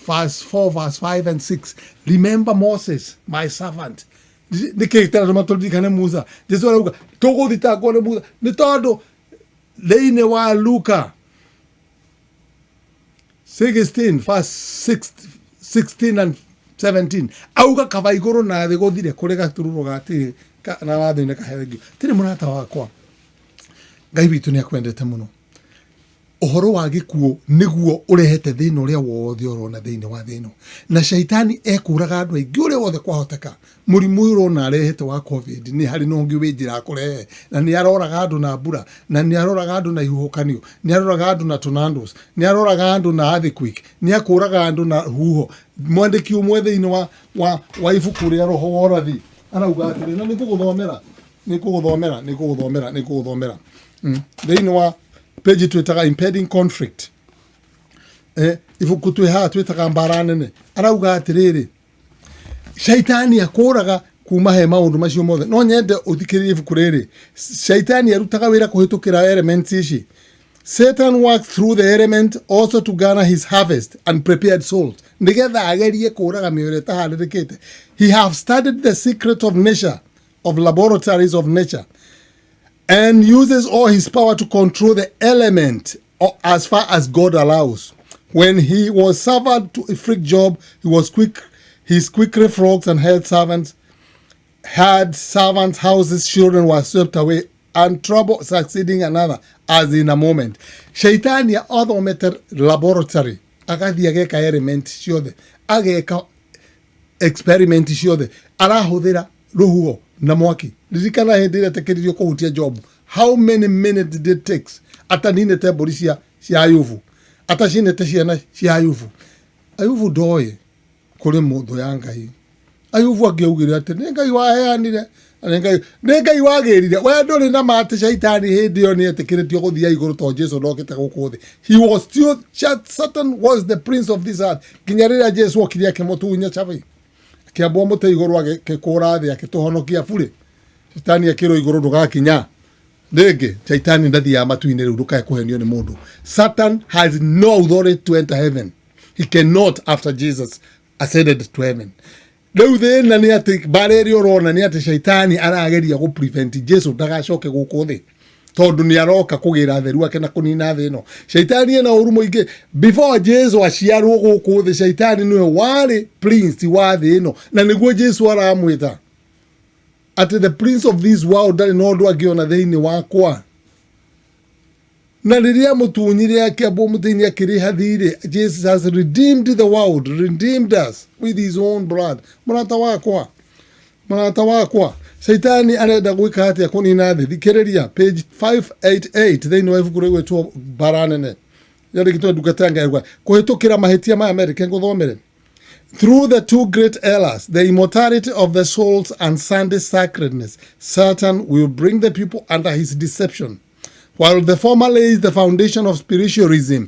verse 4, verse 5 and 6. Remember Moses, my servant. Nikitara matulidikane Musa. Jesu arauga togo thitangwo ni Musa. Ni tondu thĩinĩ wa Luka 16 verse 16 and 17. Auga kaba igũrũ na thĩ gũthire kũrĩ gatururo gati na watho-inĩ kahengi. Tiri mũrata wakwa. Ngai witũ nĩ akwendete mũno. Uhoro wa gikuo niguo urehete thĩna ũrĩa wothe ũrona thĩinĩ wa thĩno na shaitani ekuraga andũ aingĩ ũrĩa wothe kwahoteka mũrimũ ũyũ ũrona arehete wa covid nĩ harĩ no ũngĩ wĩ njĩra kũrehe na nĩ aroraga andũ na mbura na nĩ aroraga andũ na ihuhũkanio nĩ aroraga andũ na tornadoes nĩ aroraga andũ na earthquake nĩ akũraga andũ na huho mwandĩki ũmwe thĩinĩ wa ibuku rĩa roho wa ũrathi arauga atĩrĩ na nĩngũgũthomera thĩinĩ wa page twitaga impending conflict ibuku twiha twitaga mbara nene arauga atiriri shaitani akuraga kuma he maundu macio mothe no nyende uthikiririe ibuku riri shaitani arutaga wira kuhitukira elements ici Satan works through the element also to garner his harvest and prepared souls nigetha agerie kuraga mĩoyo ĩtaharĩrĩkĩte he have studied the secret of nature of laboratories of nature and uses all his power to control the element as far as God allows. When he was servant to a freak Job, his quickly frogs and had servants' houses, children were swept away, and trouble succeeding another, as in a moment. Shaitani ya othometer laboratory, agathi ageka element ciothe, ageka experiment ciothe, arahuthira ruhuo na mwaki. Ririkana hindi ĩrĩa tekeririo kũhutia Job. How many minutes did it take? Ataninete mbũri cia Ayubu. Atacinete ciana cia Ayubu. Ayubu ndoĩ kũrĩ mũndũ ya Ngai. Ayubu angĩaugire atĩ nĩ Ngai waheanire nĩ Ngai wagĩrire. We ndũrĩ na mate shaitani hĩndĩ ĩyo nĩ etĩkĩrĩtio gũthiĩ igũrũ tondũ Jesu ndokĩte gũkũ thĩ. He was still, Satan was the prince of this earth. Nginya rĩrĩa Jesu okire akĩmũtunya cabai. Akĩambwo mũtĩ igũrũ agĩkũra thĩ akĩtũhonokia burĩ. Shaitani akĩrwo igũrũ ndũgakinya. Ndege shaitani ndathia matu-inĩ rĩu ndũkae kũhenio nĩ mũndũ. Satan has no authority to enter heaven. He cannot after Jesus ascended to heaven. Rĩu thĩna nĩ atĩ mbara ĩrĩa ũrona nĩ atĩ shaitani arageria gũ prevent Jesu ndagacoke gũkũ thĩ. tondu ni aroka kugira theru ake na kunina thĩ ĩno. Shaitani ena ũru mũingĩ. Before Jesu aciarwo gũkũ thĩ, shaitani nĩwe warĩ prince wa thĩ ĩno, na nĩguo Jesu aramwĩta atĩ the prince of this world ndarĩ na ũndũ angĩona thĩinĩ wakwa. Na rĩrĩa mũtunyire akĩambwo mũtĩ-inĩ akĩrĩha thirĩ, Jesus has redeemed the world, redeemed us with his own blood. Mũrata wakwa, Shaitani arenda gwĩka atĩa kũnina thĩ? Thikĩrĩria page 588 thĩinĩ wa ibuku rĩgwĩtwo Mbara Nene, rĩandĩkĩtwo ndungata ya Ngai kũhĩtũkĩra mahĩtia maya merĩ. Ke ngũthomere. Through the two great errors, the immortality of the souls and Sunday sacredness, Satan will bring the people under his deception. While the former lays the foundation of spiritualism,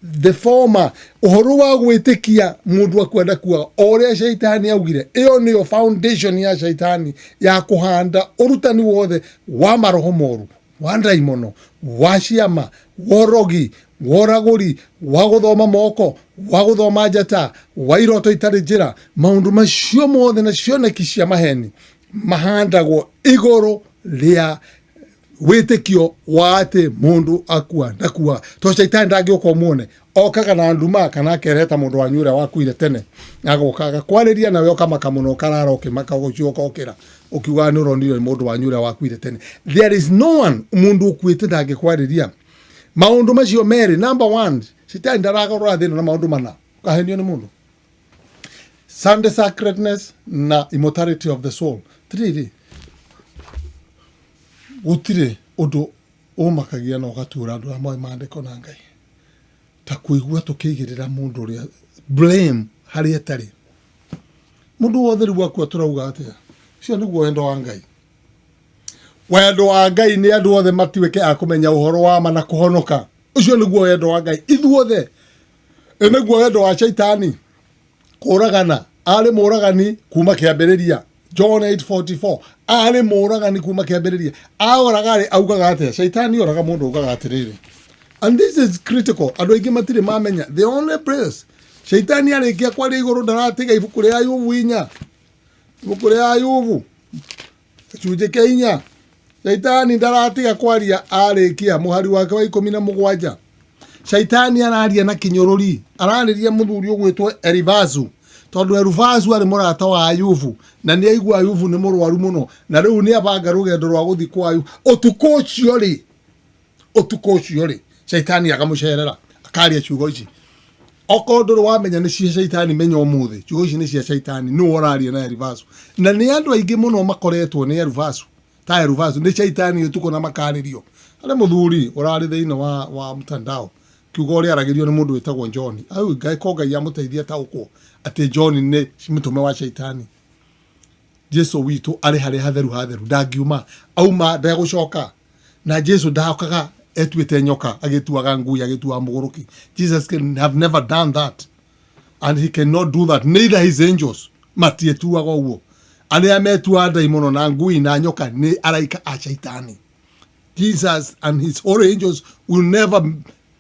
the former, ũhoro wa gwĩtĩkia mũndũ akwenda kuaga, ũrĩa Shaitani augire, ĩyo nĩyo foundation ya Shaitani ya kũhanda ũrutani wothe wa maroho moru, wa ndaimono, wa ciama, wa ũrogi, wa ũragũri, wa gũthoma moko, wa gũthoma njata, wa iroto itarĩ njĩra. Maũndũ macio mothe na cioneki cia maheni mahandagwo igũrũ rĩa wĩtĩkio wa atĩ mũndũ akua ndakua. To Shaitani ndangĩũka ũmuone, okaga na nduma kana akereta mũndũ wanyu ũrĩa wakuire tene, agoka agakwarĩria nawe ũkamaka mũno, ũkarara ũkĩmaka ũgĩũkokĩra ũkiuga nĩ ũronire mũndũ wanyu ũrĩa wakuire tene. There is no one mũndũ ũkuĩte ndangĩkwarĩria. Maũndũ macio merĩ, number one, Shaitani ndaragorora thĩ ĩno na maũndũ mana ũkahenio nĩ mũndũ: Sunday sacredness na immortality of the soul. Tirĩrĩ, gũtirĩ ũndũ ũmakagia na ũgatũra andũ amwe maandĩko na Ngai ta kũigua tũkĩigĩrĩra mũndũ ũrĩa blame harĩa atarĩ. Mũndũ wothe rĩu akua tũrauga atĩa? Ũcio nĩguo wendo wa Ngai. Wendo wa Ngai nĩ andũ othe matuĩke a kũmenya ũhoro wa ma na kũhonoka. Ũcio nĩguo wendo wa Ngai. Ithuothe nĩguo wendo wa Shaitani. Kũragana, arĩ mũragani kuma kĩambĩrĩria. John 8:44, arĩ mũragani kuma kĩambĩrĩria. Aoraga augaga atĩa? Shaitani oraga mũndũ augaga atĩrĩrĩ. And this is critical. Andũ aingĩ matirĩ mamenya. The only place Shaitani arĩkia kwaria igũrũ ndaratiga ibuku rĩa Ayubu 4. Ibuku rĩa Ayubu gĩcunjĩ kĩa 4. Shaitani ndaratiga kwaria arĩkia mũhari wake wa 17. Shaitani araria na kinyũrũri, ararĩria mũthuri ũgwĩtwo Elifazu, tondũ Elifazu arĩ mũrata wa Ayubu na nĩ aigua Ayubu nĩ mũrwaru mũno, na rĩu nĩ abanga rũgendo rwa gũthiĩ kwa Ayubu. Ũtukũ ũcio rĩ Shaitani akamũcerera akaria ciugo ici. Okorwo ndũrĩ wamenya nĩ cia Shaitani, menya ũmũthĩ ciugo ici nĩ cia Shaitani, nĩwe ũraria na Elifazu. Na nĩ andũ aingĩ mũno makoretwo nĩ Elifazu, ta Elifazu nĩ Shaitani ũtukũ na makarĩrio. Harĩ mũthuri ũrarĩ thĩinĩ wa mtandao kiugo ũrĩa aragĩrio nĩ mũndũ wĩtagwo John. Ngai amũteithia taũkwo atĩ John nĩ mũtũme wa Shaitani. Jesu witũ arĩ harĩa hatheru ndangiuma, auma ndegũcoka, na Jesu ndahokaga etuĩte nyoka agĩtuaga ngui agĩtua mũgũrũki. Jesus can have never done that, and he cannot do that, neither his angels matietuaga ũguo. Arĩa metua ndaimono na ngui na nyoka nĩ araika a Shaitani. Jesus and his holy angels will never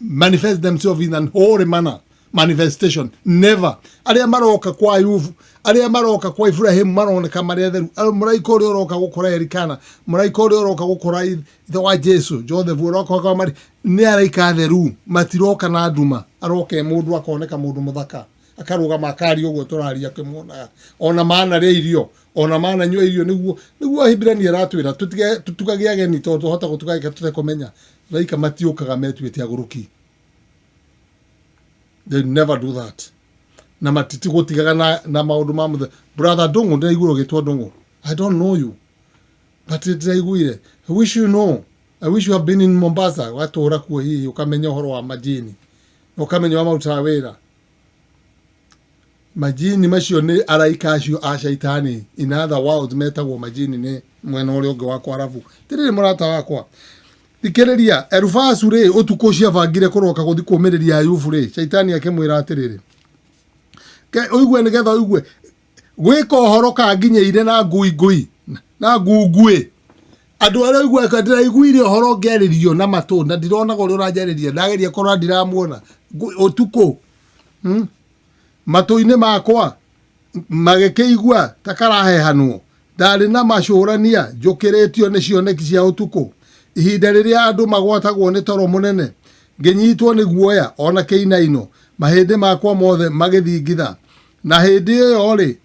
manifest themselves in an holy manner. Manifestation, never. Arĩa maroka kwa Ayubu, arĩa maroka kwa Ibrahimu maroneka marĩ atheru. Mũraika ũrĩa ũroka gũkora Elikana, mũraika ũrĩa ũroka gũkora ithe wa Jesu, Joseph ũroka kwa Mari, nĩ araika atheru, matiroka na nduma. Aroka mũndũ akoneka mũndũ mũthaka, akarũgama akaria ũguo tũraria kĩmuonaga. Ona maana rĩa irio, ona maana nyua irio, nĩguo Ahibirania aratwĩra tũtugage ageni tondũ tũhota gũtugagĩka tũtekũmenya. Araika matiũkaga metuĩte agũrũki. They never do that. Na matiti gũtigaga na maũndũ ma mũthenya. Brother Ndũng'ũ, ndĩraigua ũgĩtwo Ndũng'ũ. I don't know you, but ndĩraiguire. I wish you know. I wish you have been in Mombasa. Watũũra kuo hihi ũkamenya ũhoro wa majini, ũkamenya wa marutaga wĩra. Majini macio nĩ araika acio a Shaitani. In other words, metagwo majini nĩ mwena ũrĩa ũngĩ wa Kwarabu. Tirĩ mũrata wakwa. Thikĩrĩria, Elifazu rĩ ũtukũ ũcio abangire kũroka gũthiĩ kũũmĩrĩria Ayubu rĩ, Shaitani akĩmwĩra atĩrĩrĩ, ũigue nĩgetha ũigue gwĩka ũhoro kanginyĩire na ngui na ngungui. Andũ arĩa ũiguaga ndĩraiguire ũhoro ngĩarĩrio na matũ, na ndironaga ũrĩa ũranjarĩria, ndageria korwo ndiramuona ũtukũ matũ-inĩ makwa magĩkĩigua ta karahehanwo. Ndarĩ na macũrania njũkĩrĩtio nĩ cioneki cia ũtukũ. ihinda riria andu magwatagwo ni toro munene nginyitwo ni guoya ona kiinaino mahindi makwa mothe magithingitha na hindi iyo ri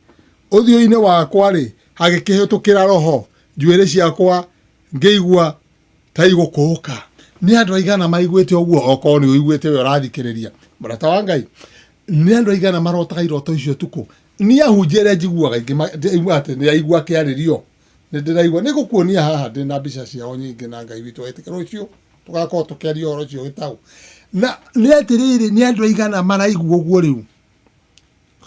uthio-ini wakwa ri hagikihitukira roho njuiri ciakwa ngeigua ta igukuuka. Ni andu aigana maiguite uguo okorwo ni uiguite we urathikiriria murata wa Ngai? Ni andu aigana marotaga iroto icio tuku? Ni ahunjia njiguaga ingi ati ni aigua kiaririo ni ndiraigua ni gukuonia haha ndina mbica ciao nyingi na Ngai witu etikira ucio tugakorwo tukiaria oro ucio gitau na ni atiriri ni andu aigana maraigua uguo riu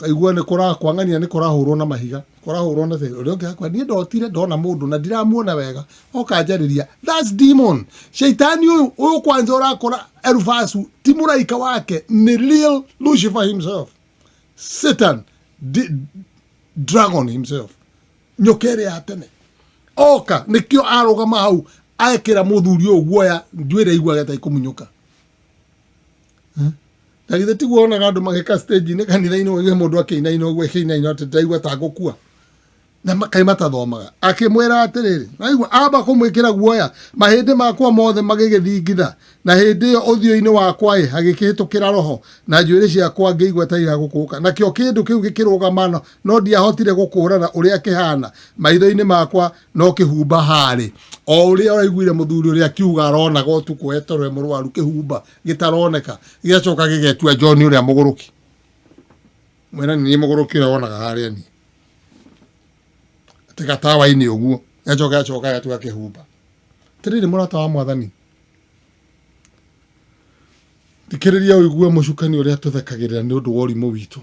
kaigua ni kurakwangania ni kurahurwo na mahiga kurahurwo na thero rio ngakwa ni ndotire ndona mundu na ndiramuona wega okanjariria. That's demon. Shaitani uyu kwanza urakora Erufasu ti muraika wake ni real Lucifer himself, Satan, dragon himself, nyokere ya tene oka nikio arugama hau aekera muthuri uyu guoya njuire igua geta ikumunyuka. Ndagithe tiguo onaga andu magika stage ni kanitha-ini uge mundu akiinaina uguo akiinaina ati ndaigua ta ngukua na makai matathomaga akimwira atiriri naigua amba kumwikira guoya mahindi makwa mothe magigithingitha na hindi iyo uthio-ini wakwa hagikihitukira roho na njuiri ciakwa ngeigua ta igagukuka nakio kindu kiu gikirugama no ndiahotire gukurana uria kihana maitho-ini makwa no kihumba hari o uria uraiguire muthuri uria kiuga aronaga utuku etorwe murwaru kihumba gitaroneka giacoka gigetua John uria muguruki mwena ni muguruki wonaga haria ni tika tawa-ini uguo gacoka gatua kihumba. Tiriri murata wa Mwathani, thikiriria uigue mucukani uria tuthekagirira ni undu wa urimu witu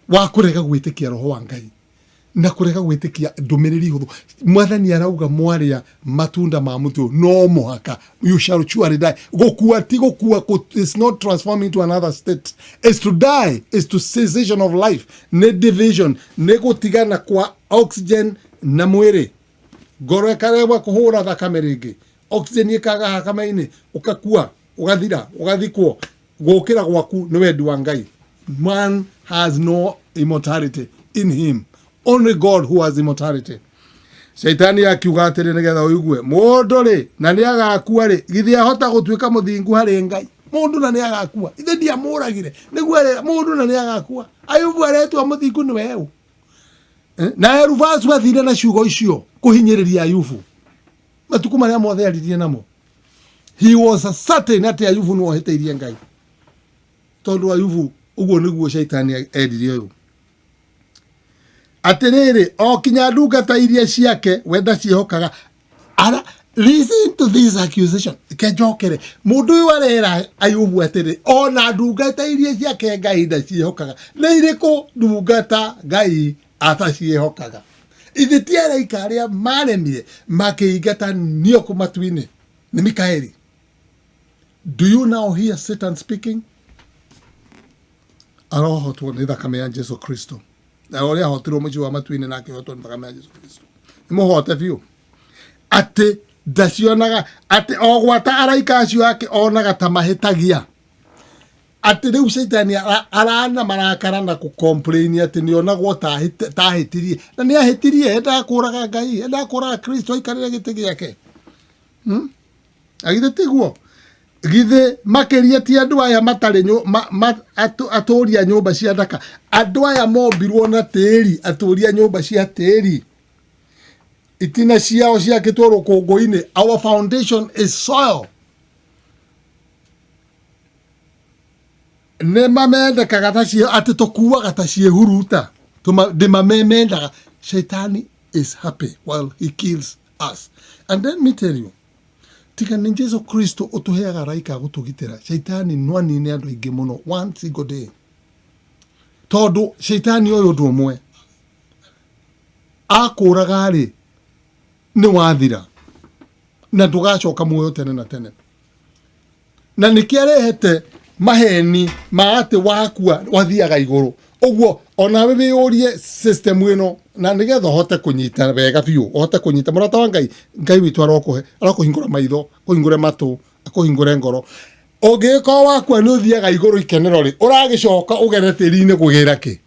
wa kurega gwitikia roho wa Ngai na kurega gwitikia ndumiriri huthu. Mwathani arauga mwaria matunda ma mutu no muhaka you shall surely die. Gukua ti gukua is not transforming to another state. Is to die, is to cessation of life, ne division, ne gutigana kwa oxygen na mwiri. Ngoro ikaregwa kuhura thakame ringi, oxygen ikaga thakame-ini ukakua ugathira ugathikwo gukira gwaku ni wendi wa Ngai. Man has no immortality in him. Only God who has immortality. Shaitani akiuga atiri nigetha uigue mundu ri na ni agakua ri githi ahota gutuika muthingu hari Ngai. Mundu na ni agakua ithe ndia muragire niguo ri mundu na ni agakua Ayubu aretwa muthingu ni wewe na Erufasu athire na ciugo icio kuhinyiriria Ayubu matuku maria mothe aririe namo. He was certain ati Ayubu no ohiteirie Ngai tondu Ayubu uguo niguo Shaitani eririe uyu atiriri o kinya ndungata iria ciake wenda cihokaga ara. Listen to this accusation kejokere mundu uyu arera Ayubu atiri ona ndungata iria ciake Ngai nda cihokaga na iriku ndungata Ngai atacihokaga ithi tiara ikaria maremire makiingata nio kumatuini ni Mikaeli. Do you now hear Satan speaking? Arohotwo ni thakame ya Jesu Kristo na oria hotirwo muci wa matuini na akihotwo ni thakame ya Jesu Kristo imuhote biu ati ndacionaga ati ogwata araika acio ake onaga ta mahitagia ati riu Shaitani arana marakara na kucomplain ati ni onagwo ta hitirie na ni ahitirie enda kuraga Ngai enda kuraga Kristo ikarire giti giake agithe tiguo githe makeria ti andu aya matari aturia nyumba cia ndaka andu aya mombirwo na tiri aturia nyumba cia tiri itina ciao ciakitwo rukungu-ini. Our foundation is soil. Ne mamendekaga ta cie ati tukuaga ta cie huruta ndimamendaga. Shaitani is happy while he kills us. And let me tell you, tika ni Jesu Kristo utuheaga raika gutugitira. Shaitani nwanine andu aingi muno one single day tondu Shaitani uyu ndu umwe akuraga ri ni wathira na ndugacoka muoyo tene na tene na nikiarehete maheni maate wakua wathiaga iguru uguo ona we wiurie system ino na nigetha hote kunyita wega biu hote kunyita murata wa Ngai witu arokuhingura maitho kuhingure matu akuhingure ngoro ugiko wakua ni uthiaga iguru ikenero ri uragicoka ugere tiri-ini kugira ki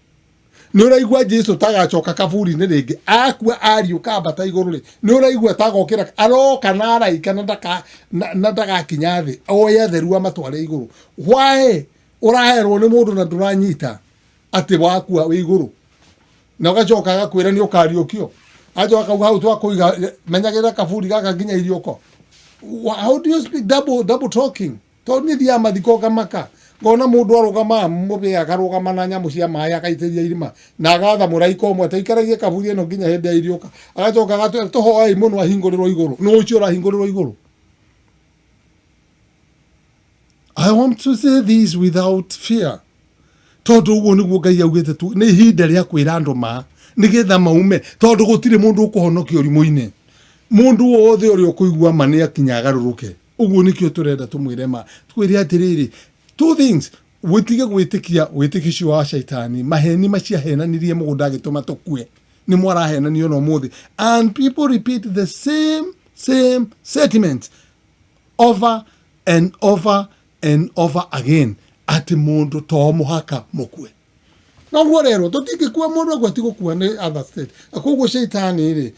nä å raigua Jesu tagacoka kaburi nä rä ngä akua ariå mbata igå rå rä nä å raigua tagokä ra aroka na araika na ndagakinya thä oye theru amatware igå rå hwaä å raherwo nä må ndå na ndå ranyita atä wakua wä igå rå na å gacoka agakwä ra nä å kariå kio acoka akauga hau twakå iga menyagä ra kaburi gaka nginya iriåko. How do you speak double talking? Tondå nä thiaga mathiko ngamaka ngona må ndå arå må bä akarå gama na nyamå cia maä akaitä ria irima na agatha må raika å mwe taikaragie kaburi ä no nginya hä ndä ya iriåka agacoka agatwä tå hoei må no ahingå rä rwo igå rå nä å cio rahingå rä rwo igå rå. I want to say this without fear. Tondå å guo nä guo Ngai augä te nä ihinda rä a kwä ra andå ma nä getha maume tondå gå tirä må ndå å kå honokia å rimå-inä må ndå wothe å rä a å kå igua ma nä akinya agarå rå ke å guo nä kä o tå renda tå mwä re ma twä re atä rä rä two things witige gwitikia witikicio wa shaitani maheni maciahenanirie mugunda agituma tukue ni mwarahenanio no muthi and people repeat the same sentiment over and over and over again ati mundu to muhaka mukue no guo rero tutingikua mundu agwati gukua ni other state akoguo shaitani ri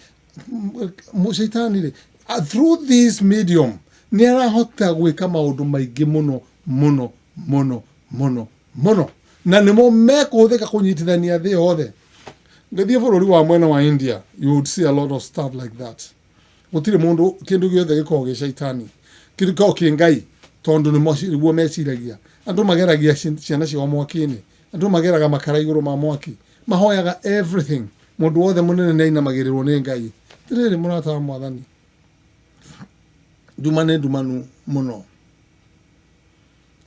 through this medium ni arahota gwika maundu maingi muno na nimo mekuhuthika kunyitithania thi yothe ngathie bururi wa mwena wa India you would see a lot of stuff like that gutire mundu kindu giothe giko gi shaitani kiriko kingai tondu ni guo meciragia andu mageragia ciana cio mwaki-ini andu mageraga makara iguru ma mwaki mahoyaga everything mundu wothe munene neina magirirwo ni Ngai tiriri murata mwathani dumanu muno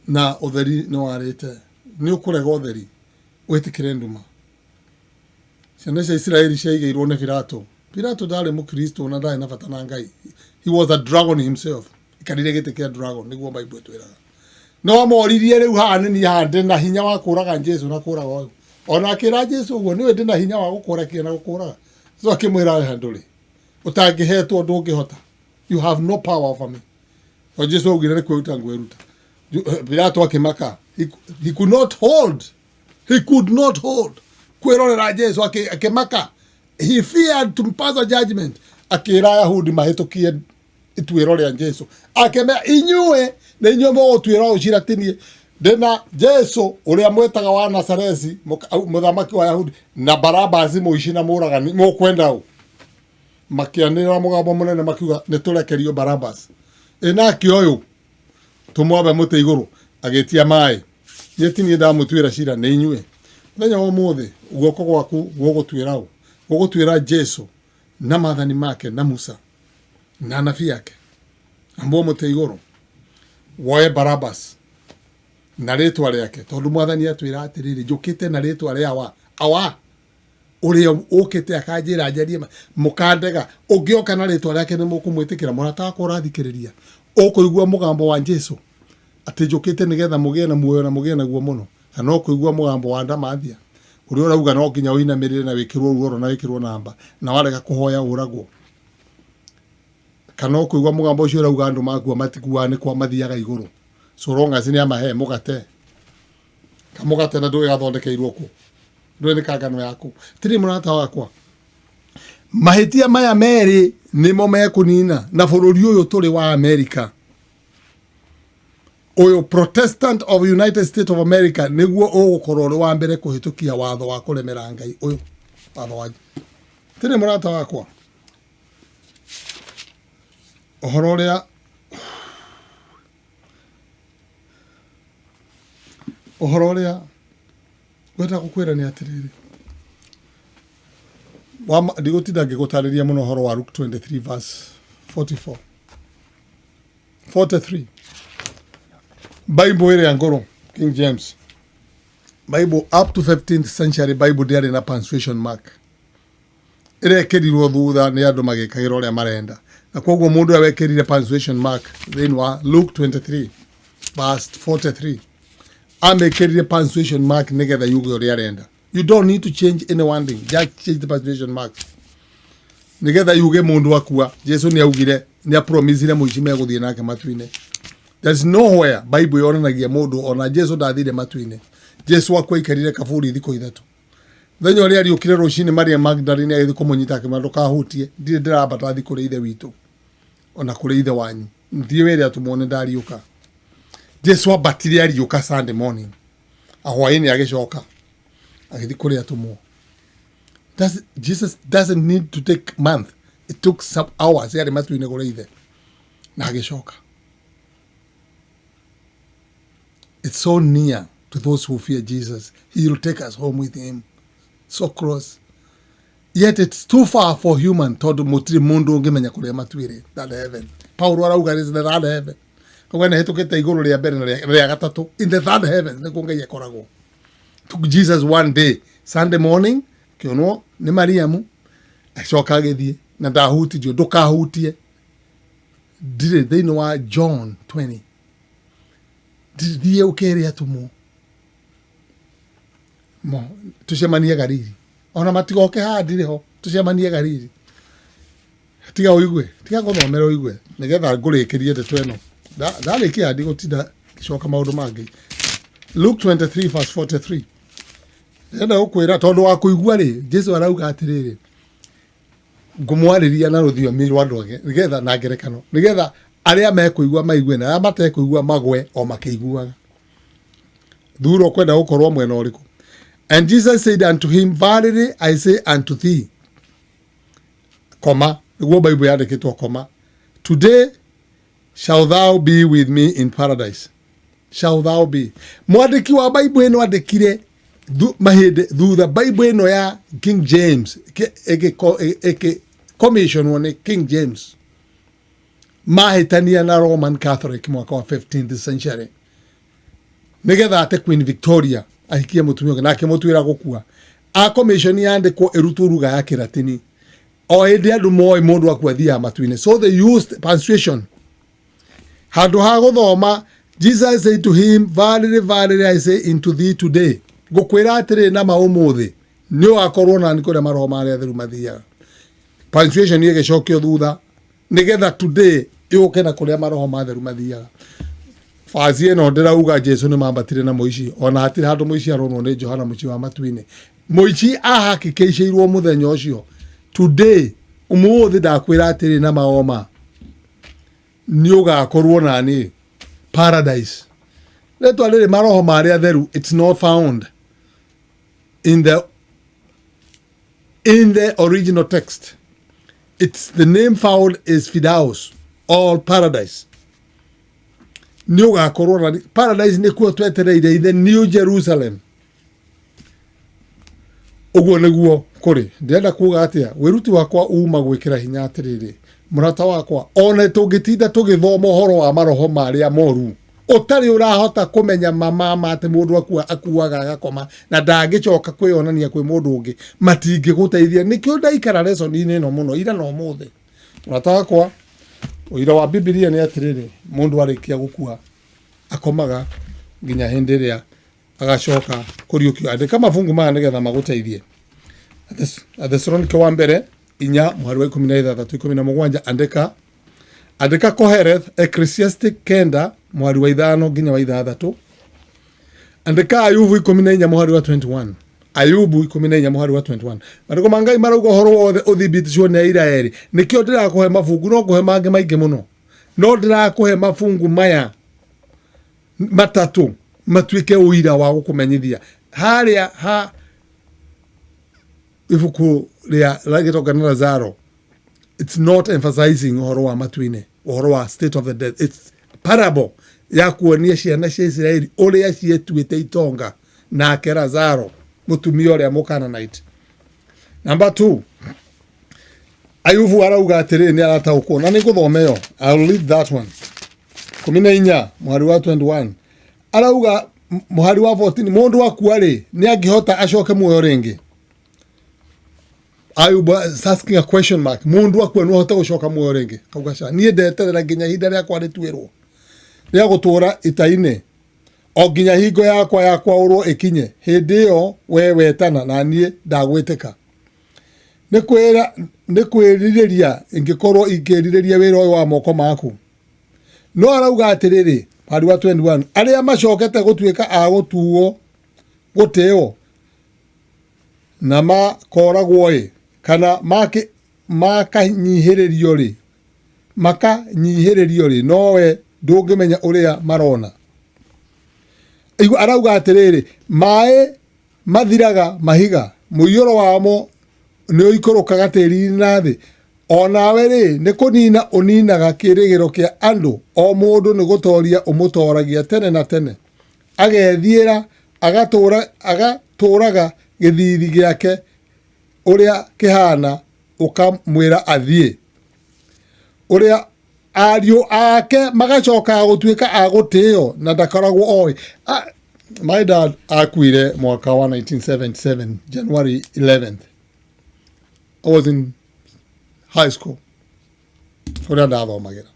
na utheri no warite ni ukurega utheri witikire nduma ciana cia Israeli ciaigeirwo ni Pilato ndari mukristo na ndari na bata na Ngai. He was a dragon himself ikarire gite kia dragon niguo Bible twiraga no amoririe riu hane ni hande na hinya wa kuraga Jesu na kuraga uyu ona akira Jesu uguo niwe ndina hinya wa gukura kia na gukuraga so akimwira handuri utangihetwo ndungihota you have no power over me o Jesu ugire ni kwiruta ngwiruta Pilato akimaka he could not hold kwirorera Jesu akimaka he feared to pass a judgment akira Yahudi mahitukie itwirorera Jesu akeme inyue na inyue mo twira ucira tinie ndena Jesu uria mwetaga wa Nazareti muthamaki wa Yahudi na Barabas muicina muragani mo kwenda u makianira mugambo munene makiuga niturekerio Barabas ena kioyo tumwabe muti iguru agetia mai yetini ndamutwira cira ni inyue menya o muthe guoko gwaku gugutwira Jesu na mathani make na Musa na nabii yake ambo muti iguru woe Barabas na ritwa riake tondu mwathani atwira atiriri njukite na ritwa ria awa uria ukite akanjira njarie mukandega ungioka na ritwa riake ni mukumwitikira murata kurathikiriria ukuigua mugambo wa Jesu ati njukite nigetha mugie na muoyo na mugie na guo muno kana ukuigua mugambo wa ndamathia uria urauga no nginya uinamirire na wikirwo ruoro na wikirwo namba na warega kuhoya uragwo kana ukuigua mugambo ucio urauga andu makua matikuwa ni kwa mathiaga iguru so long as ni amahe mugate kamugate na ndũĩ gathondekeirwo ku ndũĩ nĩ kangano yaku tiri mũrata wakwa mahĩtia maya merĩ nĩmo mekũnina na bũrũri ũyũ tũrĩ wa America ũyũ Protestant of United States of America nĩguo ũgũkorwo ũrĩ wa mbere kũhĩtũkia watho wa kũremera Ngai ũyũ watho wa tiri mũrata wakwa ũhoro ũrĩa gweta gukwira ni atiriri wa ndigutida ngigutariria muno horo wa Luke 23 verse 43 Bible ire ngoro King James Bible up to 15th century Bible there na punctuation mark ire kerirwo thutha ni andu magikagira uria marenda na koguo mundu awekirire punctuation mark then wa Luke 23 verse 43 amekerire punctuation mark nigetha yuge uria arenda. You don't need to change any one thing, just change the punctuation mark nigetha yuge mundu akua Jesu ni augire ni apromisire muici meguthie nake matu-ini. There's nowhere Bible yoranagia mundu ona Jesu ndathire matu-ini. Jesu akwa ikarire kaburi thiko ithatu Thenya ũrĩa ariũkire rũcinĩ Maria Magdalene agĩthiĩ kũmũnyita akĩmwĩra ndũkahutie, ndirĩ ndĩrambata thiĩ kũrĩ ithe witũ ona kũrĩ ithe wanyu, ndiĩ wĩre atũmwo nĩ ndariũka. Jesu ambatire ariũka Sunday morning, ahwaĩ-inĩ agĩcoka agĩthiĩ kũrĩ atũmwo. Jesus doesn't need to take month, it took some hours yarĩ matu-inĩ kũrĩ ithe na agĩcoka. It's so near to those who fear Jesus. He will take us home with him. So close. Yet it's too far for human tondu mutiri mundu ungimenya kuria matuire that heaven. Paulo arauga is the third heaven. Kogwene hetukite iguru ria mbere na ria gatatu in the third heaven niko ngai akoragwo. Took Jesus one day Sunday morning kionwo ni Mariamu acoka agithie na ndahutijio ndukahutie ndire thiini wa John 20 ndithie ukere atumu mo tucemanie Galili ona matigoke handire ho tucemanie Galili tiga uigue tiga guthomera uigue nigetha ngurikirie ndeto eno ndariki handi gutinda gicoka maundu mangi. Luke 23 verse 43 ndenda gukwira tondu wa kuigua ri Jesu arauga atiriri ngumwariria na ruthiomi rwa andu age nigetha na ngerekano nigetha aria mekuigua maigue na aria matekuigua magwe o makiiguaga thuro kwenda gukorwo mwena uriku. And Jesus said unto him, verily I say unto thee, comma, niguo Bible yandikitwo comma, today shall thou be with me in paradise. Shall thou be. Mwandiki wa Bible ino andikire mahinde thutha Bible ino ya King James eke commission one King James mahitania na Roman Catholic mwaka wa 15th century nigetha ate Queen Victoria ahikia mutumia nake mutwira gukua a commission yandikwo irutu ruga ya Kilatini o hindi andu moy mundu akwathia matuine, so they used punctuation handu ha guthoma. Jesus said to him, verily verily I say unto thee today, gukwira atiri na maumuthi ni wakorwo na nikore maroho mari atheru mathiaga. Punctuation ye gicokio thutha nigetha today yuke na kuria maroho matheru mathiaga. Fazi eno ndirauga Jesu ni mambatire na muici ona hatire handu muici aronwo ni Johana muci wa matuine. Muici ahakikishirwo muthenya ucio today umuthi ndakwira atiri na maoma ni ugakorwo nani paradise. Letwa riri maroho mari atheru, it's not found in the original text. It's the name found is Fidaus, all paradise. Ni ugakorwo nani paradise ni kuo twetereire in the New Jerusalem. Uguo niguo kuri ndenda kuga atia wiruti wakwa uma gwikira hinya atiriri murata wakwa ona tungitinda tugithoma horo wa maroho maria moru utari urahota kumenya mama ate mundu akuaga agakoma na ndangicoka kwionania kwi mundu ungi matingi guteithia nikio ndaikara lesson-ini ino muno ira no muthe murata wakwa uira wa Biblia ni atiriri mundu arikia gukua akomaga nginya hindi iria agacoka kuriukio andika mafungu maya nigetha maguteithie. Thessalonica wa mbere inya mweri wa 16-17 andika Kohereth Ecclesiastic kenda mweri wa 5 nginya wa 6 andika Ayubu 14 mweri wa 21 Ayubu 14 mweri wa 21 mariko mangai marauga horo wothe uthibitishwo ni Israeli nikio ndirakuhe mafungu no kuhe mangi maingi muno no ndirakuhe mafungu maya matatu matuike uira wa gukumenyithia haria ha ifuku ria lagitoka na Lazaro. It's not emphasizing uhoro wa matuine uhoro wa state of the dead. It's parable ya kuonia ciana cia Israeli uria cietuite itonga nake Lazaro mutumia uria Mukananite. Number 2 Ayubu arauga atiri ni arataukwo na niguthomeo. I'll read that one. 14 mweri wa 21 arauga muhari wa 14 mundu akua ri ni angihota acoke muoyo ringi. Ayubu asking a question mark. Mundu akua no hota gucoka muoyo ringi kauga ca nie ndeterera nginya hinda ria kwa ritwirwo ria gutura itaine o nginya hingo yakwa urwo ikinye hindi yo we wetana na nie ndagwitika ni kwiririria ingikorwo ingiririria wira wa moko maku. No arauga atiriri mweri wa 21 aria macokete gutuika a gutuo guteo na makoragwo kana makanyihĩrĩrio nowe ndũngĩmenya ũrĩa marona. Arauga atĩrĩrĩ, maĩ mathiraga mahiga, mũiyũro wamo nĩ ũikũrũkaga tĩri-inĩ na thĩ. Onawe nĩ kũnina ũninaga kĩĩrĩgĩro kĩa andũ, o mũndũ nĩ gũtooria ũmũtooragia tene na tene. Agethiĩra agatũũraga gĩthiithi gĩake ũrĩa kĩhana, ũkamwĩra athiĩ. Ũrĩa ariũ ake magacoka gũtuĩka a gũtĩĩo na ndakoragwo oĩ. My dad akuire mwaka wa 1977, January 11th. I was in high school. Ũrĩa ndathomagĩra.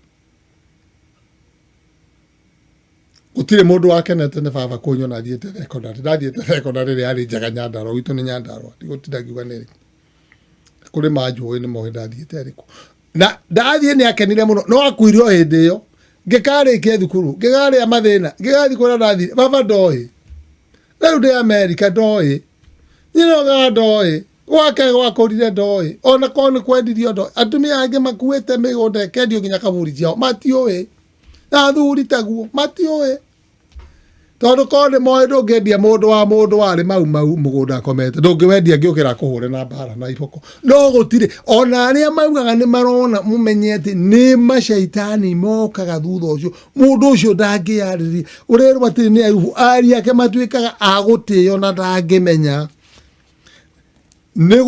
Gũtirĩ mũndũ wakenete nĩ baba kũnyona thiĩte thekondarĩ. Ndathiĩte thekondarĩ ĩrĩa yarĩ njega Nyandarua, gwitũ nĩ Nyandarua. Ndigũtinda ngiuga nĩ ĩrĩkũ. Kũrĩ manjũĩ nĩ moĩ ndathiĩte ĩrĩkũ. Na ndathiĩ nĩ akenire mũno, no akuire o hĩndĩ ĩyo. Ngĩkarĩkia thukuru, ngĩkarĩa mathĩna, ngĩgathiĩ kũrĩa ndathiĩ, baba ndoĩ. Rĩu ndĩ Amerika ndoĩ. Nyina ndoĩ. Gwake gwakũrire ndoĩ. Ona korwo nĩ kwendirio ndoĩ. Atumia angĩ makuĩte mĩgũnda ĩkendio nginya kaburi ciao. Matiũĩ. Na athuri taguo. Matiũĩ. Tondũ korwo nĩ moĩ ndũngĩendia mũndũ warĩ mau mũgũnda akomete. Ndũngĩwendia ngĩũkĩra kũhũre na mbara na iboko. No gũtirĩ. Ona arĩa maugaga nĩ marona mũmenye atĩ nĩ macaitani mokaga thutha ũcio. Mũndũ ũcio ndangĩarĩrĩria. Ũrerwo atĩ nĩ Ayubu. Ariũ ake matuĩkaga a gũtĩĩo na ndangĩmenya. Nĩ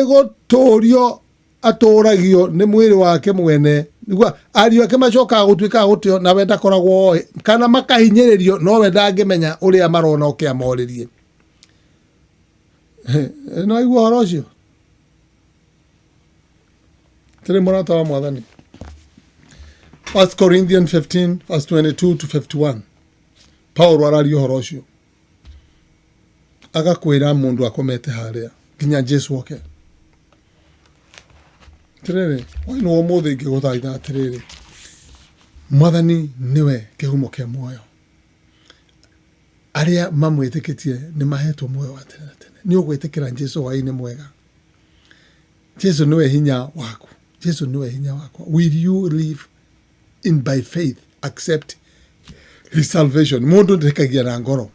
gũtũũrio atũũragio nĩ mwĩrĩ wake mwene. Ariũ ake macokaga gũtuĩka a gũtĩĩo na we ndakoragwo oĩ. Kana makahinyĩrĩrio no we ndangĩmenya ũrĩa marona ũkĩamorĩrie. No aigua ũhoro ũcio? Tĩrĩ mũrata wa Mwathani. 1 Corinthians 15, verse 22 to 51. Paulo araria ũhoro ũcio. Agakwĩra mũndũ akomete harĩa nginya Jesu oke. Atĩrĩrĩ, no ũmũthĩ ingĩgũthaitha atĩrĩrĩ, Mwathani nĩwe kĩhumo kĩa muoyo. Arĩa mamwĩtĩkĩtie nĩ mahetwo muoyo wa tene na tene. Nĩ ũgwĩtĩkĩra Jesu Ngai nĩ mwega. Jesu nĩwe hinya waku. Jesu nĩwe hinya wakwa. Will you live by faith, accept his salvation? Mũndũ ndekagia na ngoro,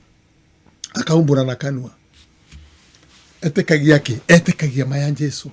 akaumbũra na kanua. Etĩkagia kĩ? Etĩkagia maya Jesu.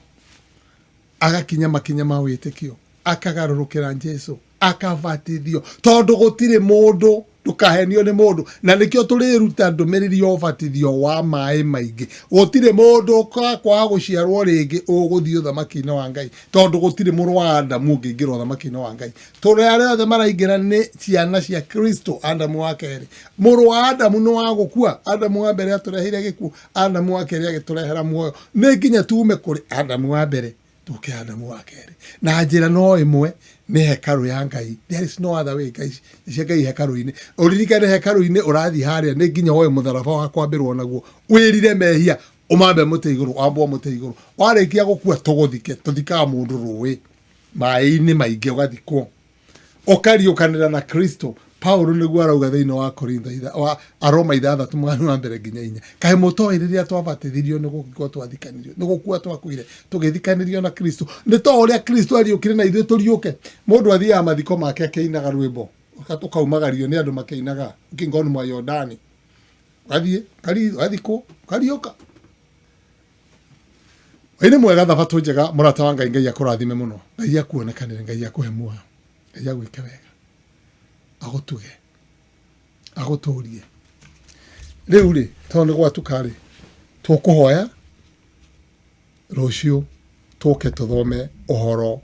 Agakinya makinya ma wĩtĩkio. Akagarũrũkĩra Jesu. Akabatithio. Tondũ gũtirĩ mũndũ, ndũkahenio nĩ mũndũ. Na nĩkĩo tũrĩruta ndũmĩrĩri ya ũbatithio wa maĩ maingĩ. Gũtirĩ mũndũ kwaga gũciarwo rĩngĩ ũgũthiĩ ũthamaki-inĩ wa Ngai. Tondũ gũtirĩ mũrũ wa Adamu ũngĩingĩra ũthamaki-inĩ wa Ngai. Tũrĩa arĩa othe maraingĩra nĩ ciana cia Kristo, Adamu wa kerĩ. Mũrũ wa Adamu nĩ wa gũkua. Adamu wa mbere atũrehire gĩkuũ. Adamu wa kerĩ agĩtũrehera muoyo. Nĩ nginya tuume kũrĩ Adamu wa mbere tũke Adamu wa kerĩ. Na njĩra no ĩmwe nĩ hekaru ya Ngai. There is no other way, guys. Cia Ngai hekaru-inĩ. Ũririkane hekaru-inĩ ũrathiĩ harĩa nĩ nginya woe mũtharaba wa kwambĩrwo naguo. Wĩrire mehia, ũmambe mũtĩ igũrũ, wambwo mũtĩ igũrũ. Warĩkia gũkua tũgũthike, tũthikaga mũndũ rũĩ. Maĩ-inĩ maingĩ ũgathikwo. Ũkariũkanĩra na Kristo. Paulo nĩguo arauga thĩinĩ wa Korintho wa Aroma 6:1 nginya 4. Kaĩ mũtoĩ rĩrĩa twabatithirio nĩ gũkua twathikanirio, nĩ gũkua twakuire, tũgĩthikanirio na Kristo. Nĩ to ũrĩa Kristo ariũkire na ithuĩ tũriũke. Mũndũ athiaga mathiko make akĩinaga rwĩmbo. Ũkaumagario nĩ andũ makĩinaga kĩngoni mwa Yordani. Gathiĩ, gathikwo, kariũka. Nĩ mwega thabatũ njega mũrata wa Ngai, Ngai akũrathime mũno. Ngai akuonekanĩre, Ngai akũhe muoyo. Ngai agwĩke wega. Agũtuge. Agũtũrie. Rĩu rĩ, tondũ nĩ gwatuka rĩ, tũkũhoya rũciũ tũke tũthome ũhoro